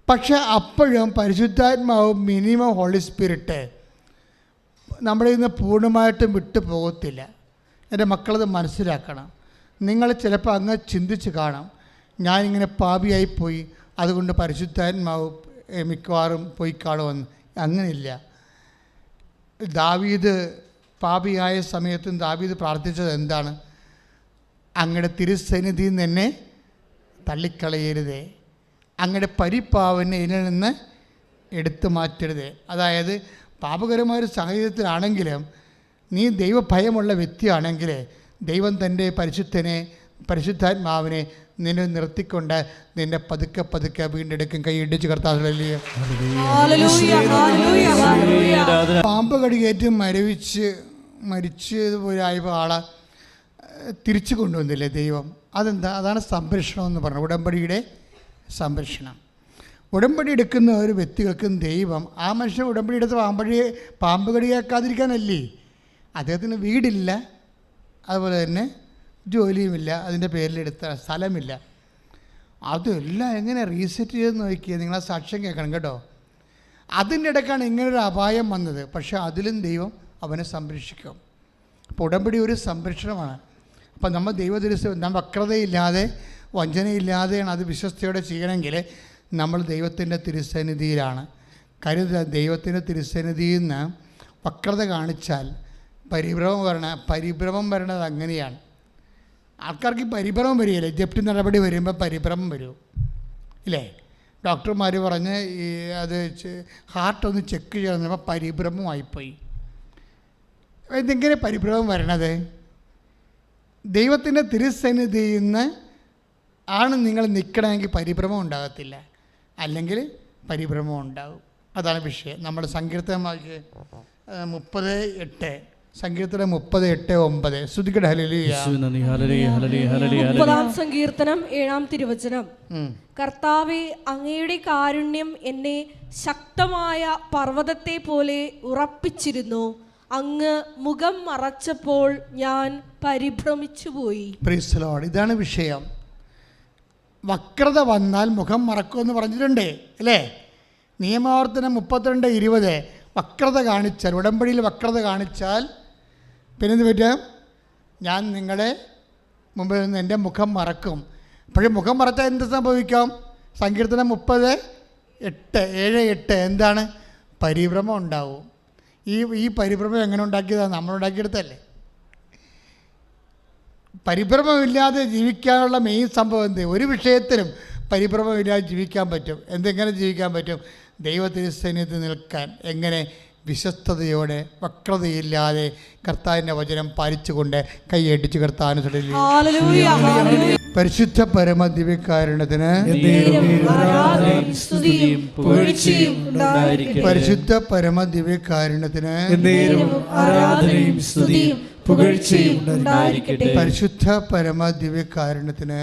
പക്ഷെ അപ്പോഴും പരിശുദ്ധാത്മാവ് മിനിമം ഹോളി സ്പിരിറ്റ് നമ്മുടെ ഇന്ന് പൂർണ്ണമായിട്ടും വിട്ടു പോകത്തില്ല. എൻ്റെ മക്കളത് മനസ്സിലാക്കണം. നിങ്ങൾ ചിലപ്പോൾ അങ്ങ് ചിന്തിച്ച് കാണാം, ഞാനിങ്ങനെ പാപിയായിപ്പോയി, അതുകൊണ്ട് പരിശുദ്ധാത്മാവ് മിക്കവാറും പോയി കാണുമെന്ന്. അങ്ങനെയില്ല. ദാവീദ് പാപിയായ സമയത്തും ദാവീദ് പ്രാർത്ഥിച്ചത് എന്താണ്? അങ്ങയുടെ തിരുസന്നിധിയിൽ നിന്ന് എന്നെ തള്ളിക്കളയരുതേ, അങ്ങയുടെ പരിപ്പാവനെ ഇതിൽ നിന്ന് എടുത്തു മാറ്റരുതേ. അതായത് പാപകരമായൊരു സാഹചര്യത്തിലാണെങ്കിലും നീ ദൈവഭയമുള്ള വ്യക്തിയാണെങ്കിൽ ദൈവം തൻ്റെ പരിശുദ്ധാത്മാവിനെ നിന്നെ നിർത്തിക്കൊണ്ട് നിന്നെ പതുക്കെ പതുക്കെ വീണ്ടെടുക്കും. കൈ ഇടിച്ച് കർത്താവിലല്ലേ. പാമ്പ് കടിയേറ്റ് മരിച്ച് പോരായപ്പോൾ ആളെ തിരിച്ചു കൊണ്ടുവന്നില്ലേ ദൈവം? അതെന്താ? അതാണ് സംരക്ഷണം എന്ന് പറഞ്ഞത്, ഉടമ്പടിയുടെ സംരക്ഷണം. ഉടമ്പടി എടുക്കുന്ന ഒരു വ്യക്തികൾക്കും ദൈവം ആ മനുഷ്യൻ ഉടമ്പടി എടുത്ത് പാമ്പ് കടിയേക്കാതിരിക്കാനല്ലേ. അദ്ദേഹത്തിന് വീടില്ല, അതുപോലെ തന്നെ ജോലിയുമില്ല, അതിൻ്റെ പേരിലെടുത്ത സ്ഥലമില്ല. അതെല്ലാം എങ്ങനെ റീസെറ്റ് ചെയ്തെന്ന് നോക്കിയാൽ നിങ്ങളാ സാക്ഷ്യം കേൾക്കണം കേട്ടോ. അതിൻ്റെ ഇടയ്ക്കാണ് ഇങ്ങനൊരു അപായം വന്നത്. പക്ഷേ അതിലും ദൈവം അവനെ സംരക്ഷിക്കും. അപ്പോൾ ഉടമ്പടി ഒരു സംരക്ഷണമാണ്. അപ്പം നമ്മൾ നമ്മൾ വക്രതയില്ലാതെ വഞ്ചനയില്ലാതെയാണ് അത് വിശ്വസ്തയോടെ ചെയ്യണമെങ്കിൽ നമ്മൾ ദൈവത്തിൻ്റെ തിരുസന്നിധിയിലാണ്. കാര്യം ദൈവത്തിൻ്റെ തിരുസന്നിധിയിൽ നിന്ന് വക്രത കാണിച്ചാൽ പരിഭ്രമം വരണത് അങ്ങനെയാണ്. ആൾക്കാർക്ക് പരിഭ്രമം വരികയില്ലേ? ജപ്തി നടപടി വരുമ്പോൾ പരിഭ്രമം വരും, ഇല്ലേ? ഡോക്ടർമാർ പറഞ്ഞ് അത് ഹാർട്ടൊന്ന് ചെക്ക് ചെയ്യുന്നപ്പോൾ പരിഭ്രമമായിപ്പോയി. ഇതെങ്ങനെ പരിഭ്രമം വരണത്? ദൈവത്തിൻ്റെ തിരുസന്നിധിയിൽ നിന്ന് ആണ് നിങ്ങൾ നിൽക്കണമെങ്കിൽ പരിഭ്രമം ഉണ്ടാകത്തില്ല, അല്ലെങ്കിൽ പരിഭ്രമം ഉണ്ടാകും. അതാണ് വിഷയം. നമ്മൾ സങ്കീർത്തനമാക്കി 30:8, സങ്കീർത്തനം 30:8-9. ശ്രുതിക്കട്ടെ. ഹല്ലേലൂയ. 30-ാം സങ്കീർത്തനം 7-ാം തിരുവചനം. കർത്താവേ, അങ്ങയുടെ കാരുണ്യം എന്നെ ശക്തമായ പർവ്വതത്തെ പോലെ ഉറപ്പിച്ചിരുന്നു. അങ്ങ് മുഖം മറച്ചപ്പോൾ ഞാൻ പരിഭ്രമിച്ചുപോയി. Praise the Lord. ഇതാണ് വിഷയം. വക്രത വന്നാൽ മുഖം മറക്കുമെന്ന് പറഞ്ഞിട്ടുണ്ട്, അല്ലേ? നിയമാവർത്തനം 32:20. വക്രത കാണിച്ചാൽ, ഉടമ്പടിയിൽ വക്രത കാണിച്ചാൽ പിന്നെന്ത് പറ്റും? ഞാൻ നിങ്ങളെ മുമ്പിൽ നിന്ന് എൻ്റെ മുഖം മറക്കും. അപ്പോഴും മുഖം മറച്ചാൽ എന്ത് സംഭവിക്കാം? സങ്കീർത്തനം 30:7-8 എന്താണ്? പരിഭ്രമം ഉണ്ടാവും. ഈ പരിഭ്രമം എങ്ങനെ ഉണ്ടാക്കിയതാണ്? നമ്മളുണ്ടാക്കിയെടുത്തല്ലേ. പരിഭ്രമമില്ലാതെ ജീവിക്കാനുള്ള മെയിൻ സംഭവം എന്ത്? ഒരു വിഷയത്തിലും പരിഭ്രമമില്ലാതെ ജീവിക്കാൻ പറ്റും. എന്തെങ്ങനെ ജീവിക്കാൻ പറ്റും? ദൈവത്തിരുസന്നിധിയിൽ നിൽക്കാൻ. എങ്ങനെ? വിശ്വസ്തയോടെ വക്രതയില്ലാതെ കർത്താവിൻ്റെ വചനം പാലിച്ചുകൊണ്ട് കൈയടിച്ച് കർത്താവിന് ചൊല്ലി. പരിശുദ്ധ പരമ ദിവ്യകാരുണ്യത്തിന് പരിശുദ്ധ പരമ ദിവ്യകാരുണ്യത്തിന് പരിശുദ്ധ പരമ ദിവ്യകാരുണ്യത്തിന്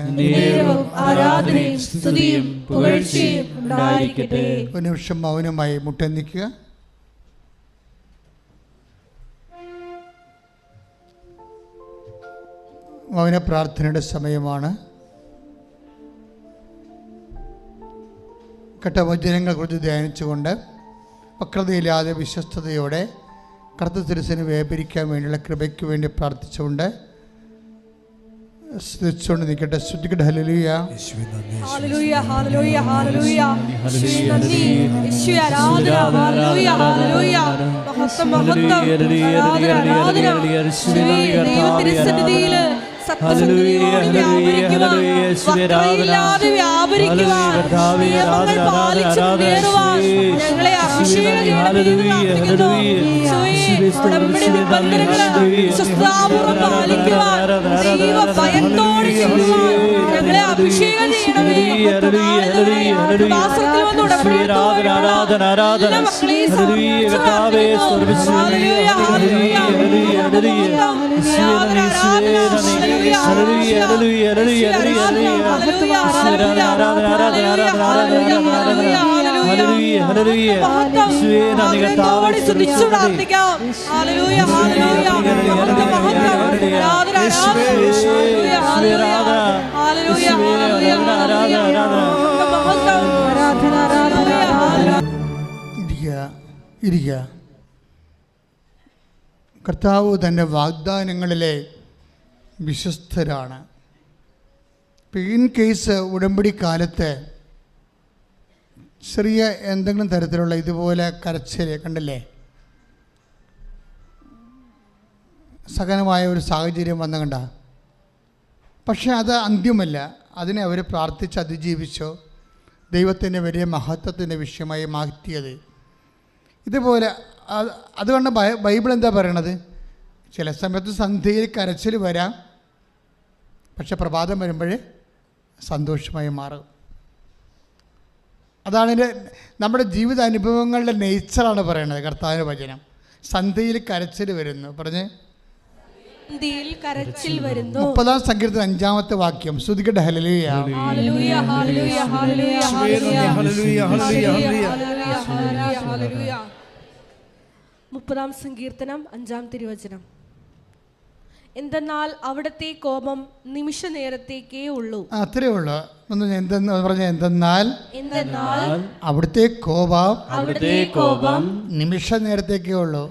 ഒരു നിമിഷം മൗനമായി മുട്ടന്നിക്കുക. മൗന പ്രാർത്ഥനയുടെ സമയമാണ്. കെട്ടവചനങ്ങളെക്കുറിച്ച് ധ്യാനിച്ചുകൊണ്ട് വക്രതയില്ലാതെ വിശ്വസ്തയോടെ കർത്തൃ തിരുസന്നിധിയിൽ വ്യാപരിക്കാൻ വേണ്ടിയുള്ള കൃപയ്ക്ക് വേണ്ടി പ്രാർത്ഥിച്ചുകൊണ്ട് സ്തുതിച്ചുകൊണ്ട് നിൽക്കട്ടെ. ശ്രുതിക്കട്ടെ. ഹല്ലേലൂയ. ഹല്ലേലൂയ, ഹല്ലേലൂയ, ഹല്ലേലൂയ. യേശുവേ നന്ദി, യേശുവേ ആരാധന. Hallelujah, hallelujah. മഹത്വം, മഹത്വം, ആരാധന, ആരാധന. യേശുവേ ദൈവത്തിരുസന്നിധിയിൽ സത്യസന്ധതയോടെ വ്യാപരിക്കുവാൻ, വക്രതയില്ലാതെ വ്യാപരിക്കുവാൻ, നിയമങ്ങൾ പാലിച്ചു മുന്നേറുവാൻ ഞങ്ങളെ അഭിഷേകം ചെയ്യണമെന്ന് പ്രാർത്ഥിക്കുന്നു. യേശുവേ, ഉടമ്പടിയുടെ ബന്ധനങ്ങള് വിശ്വസ്താപൂർവ്വം പാലിക്കുവാൻ, ദൈവ ഭയത്തോടെ ചെയ്യുവാൻ ഞങ്ങളെ അഭിഷേകം ചെയ്യണമേ. വാസത്തിൽ വന്ന് ഉടമ്പടി എല്ലാ മക്കളെയും സമർപ്പിച്ചു പ്രാർത്ഥിക്കുന്നു. ഹല്ലേലൂയ, ഹല്ലേലൂയ, ഇരിക്കുക. കർത്താവ് തൻ്റെ വാഗ്ദാനങ്ങളിലെ വിശ്വസ്തരാണ്. ഇൻ കേസ് ഉടമ്പടി കാലത്ത് ചെറിയ എന്തെങ്കിലും തരത്തിലുള്ള ഇതുപോലെ കരച്ചിൽ കണ്ടില്ലേ, സഹനമായ ഒരു സാഹചര്യം വന്നു കണ്ട, പക്ഷേ അത് അന്ത്യമല്ല. അതിനെ അവർ പ്രാർത്ഥിച്ച് അതിജീവിച്ചോ ദൈവത്തിൻ്റെ വലിയ മഹത്വത്തിൻ്റെ വിഷയമായി മാറ്റിയത്. ഇതുപോലെ അതുകൊണ്ട് ബൈബിൾ എന്താ പറയണത്? ചില സമയത്ത് സന്ധ്യയിൽ കരച്ചിൽ വരാം, പക്ഷെ പ്രഭാതം വരുമ്പോഴേ സന്തോഷമായി മാറും. അതാണ് നമ്മുടെ ജീവിത അനുഭവങ്ങളുടെ നേച്ചറാണ് പറയണത് കർത്താവിൻ്റെ വചനം. സന്ധ്യയിൽ കരച്ചിൽ വരുന്നു പറഞ്ഞ് 30-ാം സങ്കീർത്തനം 5-ാമത്തെ വാക്യം. ശ്രുതിക്കട്ടെ. ഹല്ലേലൂയ. ഹല്ലേലൂയ, ഹല്ലേലൂയ, ഹല്ലേലൂയ, ഹല്ലേലൂയ. 30-ാം സങ്കീർത്തനം 5-ാം തിരുവചനം. എന്തെന്നാൽ അവിടുത്തെ കോപം നിമിഷ നേരത്തേക്കേ ഉള്ളൂ. അത്രേ ഉള്ളൂ. എന്തെന്ന് പറഞ്ഞ എന്തെന്നാൽ അവിടുത്തെ കോപം നിമിഷ നേരത്തേക്കേ ഉള്ളൂ.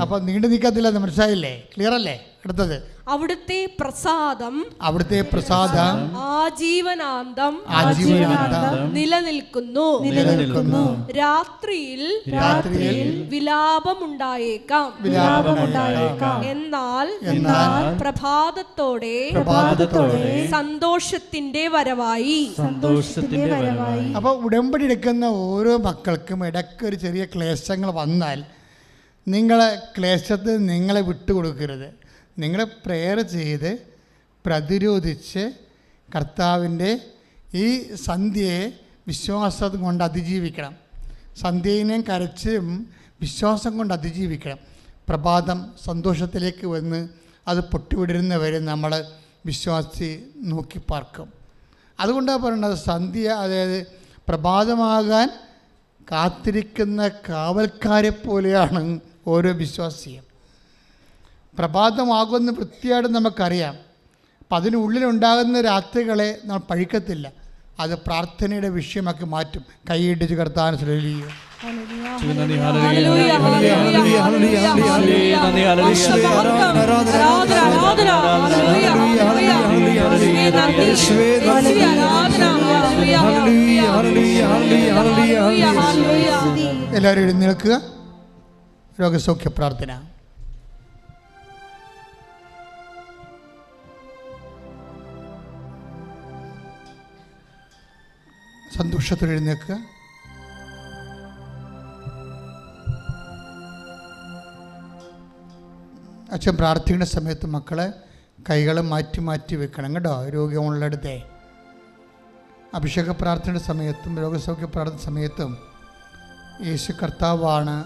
അപ്പൊ നീണ്ടു നിൽക്കത്തില്ല. മനസ്സിലായില്ലേ? ക്ലിയർ അല്ലേ? അടുത്തത് അവിടുത്തെ പ്രസാദം ആജീവനാന്തം നിലനിൽക്കുന്നു. രാത്രിയിൽ വിലാപമുണ്ടായേക്കാം, എന്നാൽ പ്രഭാതത്തോടെ സന്തോഷത്തിന്റെ വരവായി. അപ്പൊ ഉടമ്പടി എടുക്കുന്ന ഓരോ മക്കൾക്കും ഇടയ്ക്കൊരു ചെറിയ ക്ലേശങ്ങൾ വന്നാൽ നിങ്ങളെ ക്ലേശത്തിൽ നിങ്ങളെ വിട്ടുകൊടുക്കരുത്. നിങ്ങൾ പ്രെയർ ചെയ്ത് പ്രതിരോധിച്ച് കർത്താവിൻ്റെ ഈ സന്ധ്യയെ വിശ്വാസം കൊണ്ട് അതിജീവിക്കണം. സന്ധ്യയിനെയും കരച്ചും വിശ്വാസം കൊണ്ട് അതിജീവിക്കണം. പ്രഭാതം സന്തോഷത്തിലേക്ക് വന്ന് അത് പൊട്ടിവിടരുന്നവരെ നമ്മൾ വിശ്വാസി നോക്കി പാർക്കും. അതുകൊണ്ടാണ് പറയുന്നത് സന്ധ്യ, അതായത് പ്രഭാതമാകാൻ കാത്തിരിക്കുന്ന കാവൽക്കാരെ പോലെയാണ് ഓരോ വിശ്വാസിയും. പ്രഭാതമാകുമെന്ന് വൃത്തിയായിട്ട് നമുക്കറിയാം. അപ്പം അതിനുള്ളിലുണ്ടാകുന്ന രാത്രികളെ നമ്മൾ പഴിക്കത്തില്ല. അത് പ്രാർത്ഥനയുടെ വിഷയമാക്കി മാറ്റും. കൈയിടിച്ച് കർത്താവിനെ ശ്രദ്ധിക്കുക. എല്ലാവരും എഴുന്നേൽക്കുക. രോഗസൗഖ്യ പ്രാർത്ഥന. സന്തോഷത്തോടെ എഴുന്നേൽക്കുക. അച്ഛൻ പ്രാർത്ഥിക്കുന്ന സമയത്ത് മക്കളെ കൈകൾ മാറ്റി മാറ്റി വെക്കണം കേട്ടോ. രോഗമുള്ളിടത്തെ അഭിഷേക പ്രാർത്ഥനയുടെ സമയത്തും രോഗസൗഖ്യ പ്രാർത്ഥന സമയത്തും യേശു കർത്താവാണ്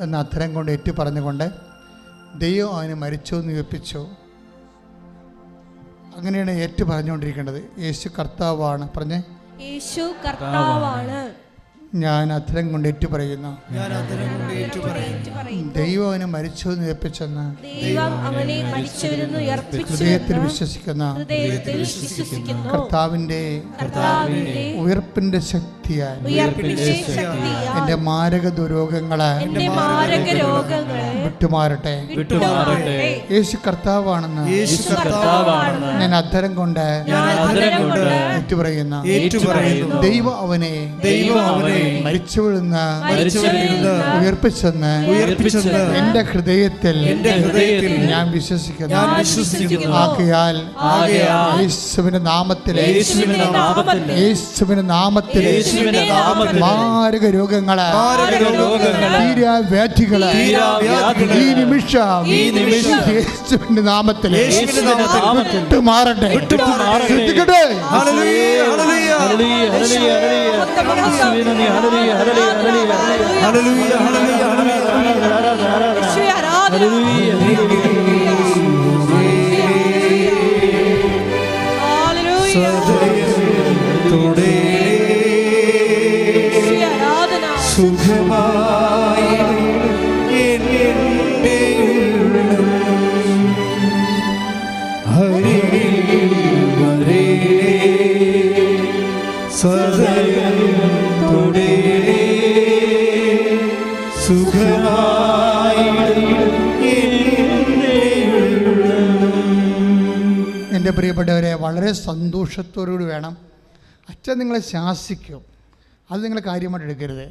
എന്ന അത്തരം കൊണ്ട് ഏറ്റു പറഞ്ഞുകൊണ്ട് ദൈവം അവന് മരിച്ചോ എന്ന് ഉയർപ്പിച്ചോ, അങ്ങനെയാണ് ഏറ്റു പറഞ്ഞുകൊണ്ടിരിക്കേണ്ടത്. യേശു കർത്താവാണ് പറഞ്ഞേ. യേശു കർത്താവാണ്. ഞാൻ അത്തരം കൊണ്ട് ഏറ്റു പറയുന്നു. ദൈവം അവനെ മരിച്ചു എന്ന് ഉയർപ്പിച്ചെന്ന് ഹൃദയത്തിൽ വിശ്വസിക്കുന്ന കർത്താവിൻ്റെ ഉയർപ്പിൻ്റെ ശക്തി ശക്തിയാൽ ഉയർപ്പിന്റെ ശക്തിയാൽ എൻ്റെ മാരക ദുരോഗങ്ങളെ എന്റെ മാരക രോഗങ്ങളെ വിട്ടുമാറട്ടെ. വിട്ടുമാറട്ടെ. യേശു കർത്താവാണെന്ന് യേശു കർത്താവാണെന്ന് ഞാൻ അധരം കൊണ്ട് ഏറ്റുപറയുന്നു. ദൈവം അവനെ മരിച്ചവരിൽ നിന്ന് ഉയർപ്പിച്ചെന്ന് എൻ്റെ ഹൃദയത്തിൽ ഞാൻ വിശ്വസിക്കുന്നു. ആകയാൽ യേശുവിന്റെ നാമത്തിലെ മാരക രോഗങ്ങളെ തീരാവ്യാധികളെ ഈ നിമിഷം യേശുവിന്റെ നാമത്തിൽ വിട്ടുമാറട്ടെ. ശ്രദ്ധിക്കട്ടെ. സുഖമായി ഹരി വരേ സദയത്തോടെ സുഖമായി എൻ്റെ പ്രിയപ്പെട്ടവരെ, വളരെ സന്തോഷത്തോടുകൂടി വേണം. അച്ഛൻ നിങ്ങളെ ശാസിക്കും, അത് നിങ്ങൾ കാര്യമായിട്ട് എടുക്കരുത്.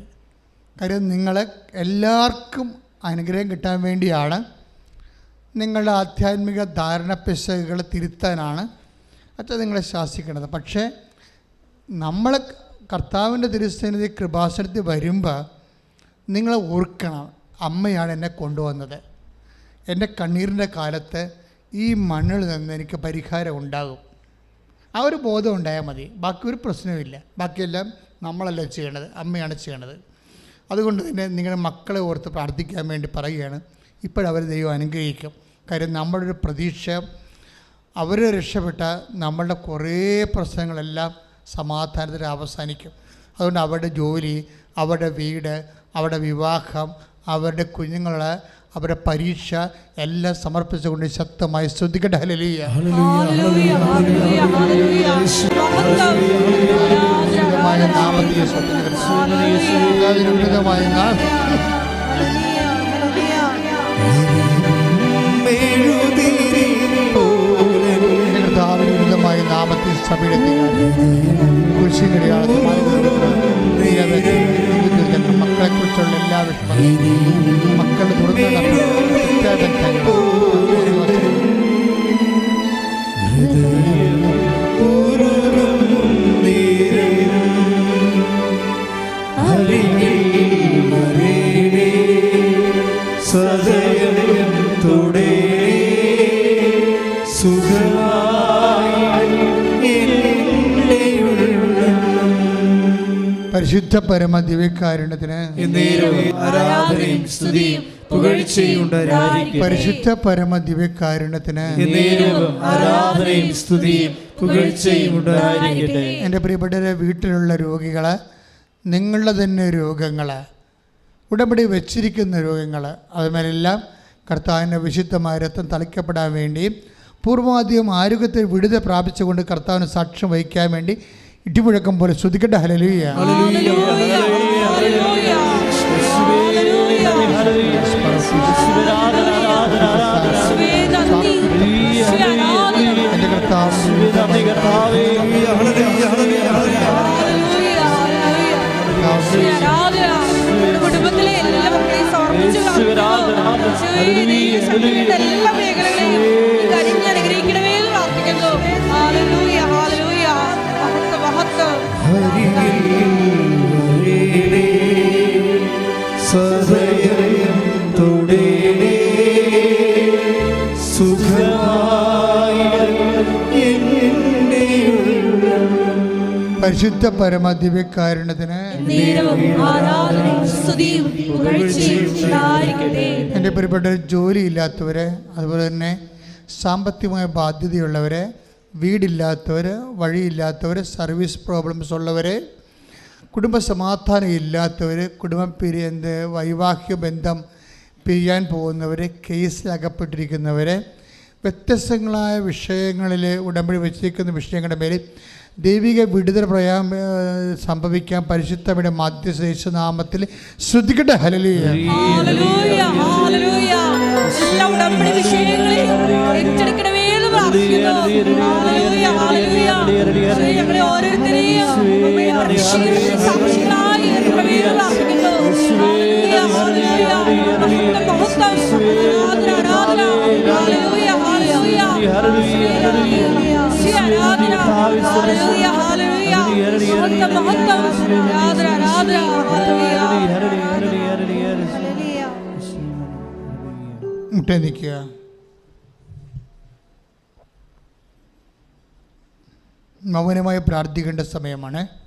കാര്യം നിങ്ങളെ എല്ലാവർക്കും അനുഗ്രഹം കിട്ടാൻ വേണ്ടിയാണ്, നിങ്ങളുടെ ആധ്യാത്മിക ധാരണ പിശകുകൾ തിരുത്താനാണ് അച്ഛൻ നിങ്ങളെ ശാസിക്കുന്നത്. പക്ഷേ നമ്മൾ കർത്താവിൻ്റെ തിരുസന്നിധി കൃപാസനത്തിൽ വരുമ്പോൾ നിങ്ങൾ ഓർക്കണം, അമ്മയാണ് എന്നെ കൊണ്ടുവന്നത്. എൻ്റെ കണ്ണീരിൻ്റെ കാലത്ത് ഈ മണ്ണിൽ നിന്ന് എനിക്ക് പരിഹാരം ഉണ്ടാകും. ആ ഒരു ബോധം ഉണ്ടായാൽ മതി. ബാക്കി ഒരു പ്രശ്നവുമില്ല. ബാക്കിയെല്ലാം നമ്മളല്ല ചെയ്യണത്, അമ്മയാണ് ചെയ്യണത്. അതുകൊണ്ട് തന്നെ നിങ്ങളുടെ മക്കളെ ഓർത്ത് പ്രാർത്ഥിക്കാൻ വേണ്ടി പറയുകയാണ്. ഇപ്പോഴവർ ദൈവം അനുഗ്രഹിക്കും. കാര്യം നമ്മുടെ ഒരു പ്രതീക്ഷ, അവർ രക്ഷപ്പെട്ട നമ്മളുടെ കുറേ പ്രശ്നങ്ങളെല്ലാം സമാധാനത്തിൽ അവസാനിക്കും. അതുകൊണ്ട് അവരുടെ ജോലി, അവരുടെ വീട്, അവരുടെ വിവാഹം, അവരുടെ കുഞ്ഞുങ്ങളെ, അവരുടെ പരീക്ഷ എല്ലാം സമർപ്പിച്ചുകൊണ്ട് ശക്തമായി സ്തുതിക്കട്ടെ. ഹല്ലേലൂയ. കർത്താവിനുമായ നാമത്തിൽ സഭയുടെ കുരിശിനടിയാളത്തിൽ മക്കളെക്കുറിച്ചുള്ള എല്ലാ വിഷമങ്ങളും മക്കളുടെ സദയത്തോടെ പരിശുദ്ധ പരമ ദിവ്യകാരുണ്യത്തിന് ആരാധനയും സ്തുതിയും പുകഴ്ചയും ഉണ്ടായിരിക്കട്ടെ. പരിശുദ്ധ പരമ ദിവ്യകാരുണ്യത്തിന് ആരാധനയും സ്തുതിയും പുകഴ്ചയും ഉണ്ടായിരിക്കട്ടെ. എൻ്റെ പ്രിയപ്പെട്ടവരെ, വീട്ടിലുള്ള രോഗികൾ, നിങ്ങളുടെ തന്നെ രോഗങ്ങൾ, ഉടമ്പടി വച്ചിരിക്കുന്ന രോഗങ്ങൾ, അതുമേലെല്ലാം കർത്താവിൻ്റെ വിശുദ്ധമായ രക്തം തളിക്കപ്പെടാൻ വേണ്ടി പൂർവ്വാധികം ആരോഗ്യത്തിൽ വിടുതൽ പ്രാപിച്ചുകൊണ്ട് കർത്താവിന് സാക്ഷ്യം വഹിക്കാൻ വേണ്ടി ഇടിമുഴക്കം പോലെ ശ്രുതിക്കട്ടെ. ഹല്ലേലൂയ. എൻ്റെ കുടുംബത്തിലെ എല്ലാ മക്കളെയും സമർപ്പിച്ചു എല്ലാ മേഖലകളെയും കരിഞ്ഞ് അനുഗ്രഹിക്കണമേ എന്ന് പ്രാർത്ഥിക്കുന്നു. Hallelujah, hallelujah. മഹത്വം, മഹത്വം. സദയത്തോടെ പരിശുദ്ധ പരമ ദിവ്യകാരുണ്യത്തിന് എൻ്റെ പ്രിയപ്പെട്ട ജോലിയില്ലാത്തവർ, അതുപോലെ തന്നെ സാമ്പത്തികമായ ബാധ്യതയുള്ളവർ, വീടില്ലാത്തവർ, വഴിയില്ലാത്തവർ, സർവീസ് പ്രോബ്ലംസ് ഉള്ളവർ, കുടുംബ സമാധാനം ഇല്ലാത്തവർ, കുടുംബം വൈവാഹിക ബന്ധം പിരിയാൻ പോകുന്നവർ, കേസിൽ അകപ്പെട്ടിരിക്കുന്നവർ, വ്യത്യസ്തങ്ങളായ വിഷയങ്ങളിൽ ഉടമ്പടി വച്ചിരിക്കുന്ന വിഷയങ്ങളുടെ മേൽ ദൈവിക വിടുതൽ സംഭവിക്കാൻ പരിശുദ്ധയുടെ മധ്യശേഷ നാമത്തിൽ ശ്രദ്ധിക്കട്ടെ. ഹല്ലേലൂയ. ഹല്ലേലൂയ, ഹല്ലേലൂയ. എല്ലാ ഉടമ്പടി വിഷയങ്ങളെയും ഏറ്റെടുക്കണമേ എന്ന് പ്രാർത്ഥിക്കുന്നു. Hallelujah, hallelujah. ഞങ്ങളെ ഓരോരുത്തരെയും സാക്ഷികളായി ഏർക്കണമേ എന്ന് പ്രാർത്ഥിക്കുന്നു. Hallelujah, hallelujah. മഹത്വം, ആരാധന, ആരാധന. Hallelujah, hallelujah. ആരാധന, ഹല്ലേലൂയ, ഹല്ലേലൂയ. മഹത്വം, മഹത്വം. ആരാധന, ആരാധന. ഹല്ലേലൂയ. മുട്ടേ നിൽക്കുക. മൗനമായി പ്രാർത്ഥിക്കേണ്ട സമയമാണ്.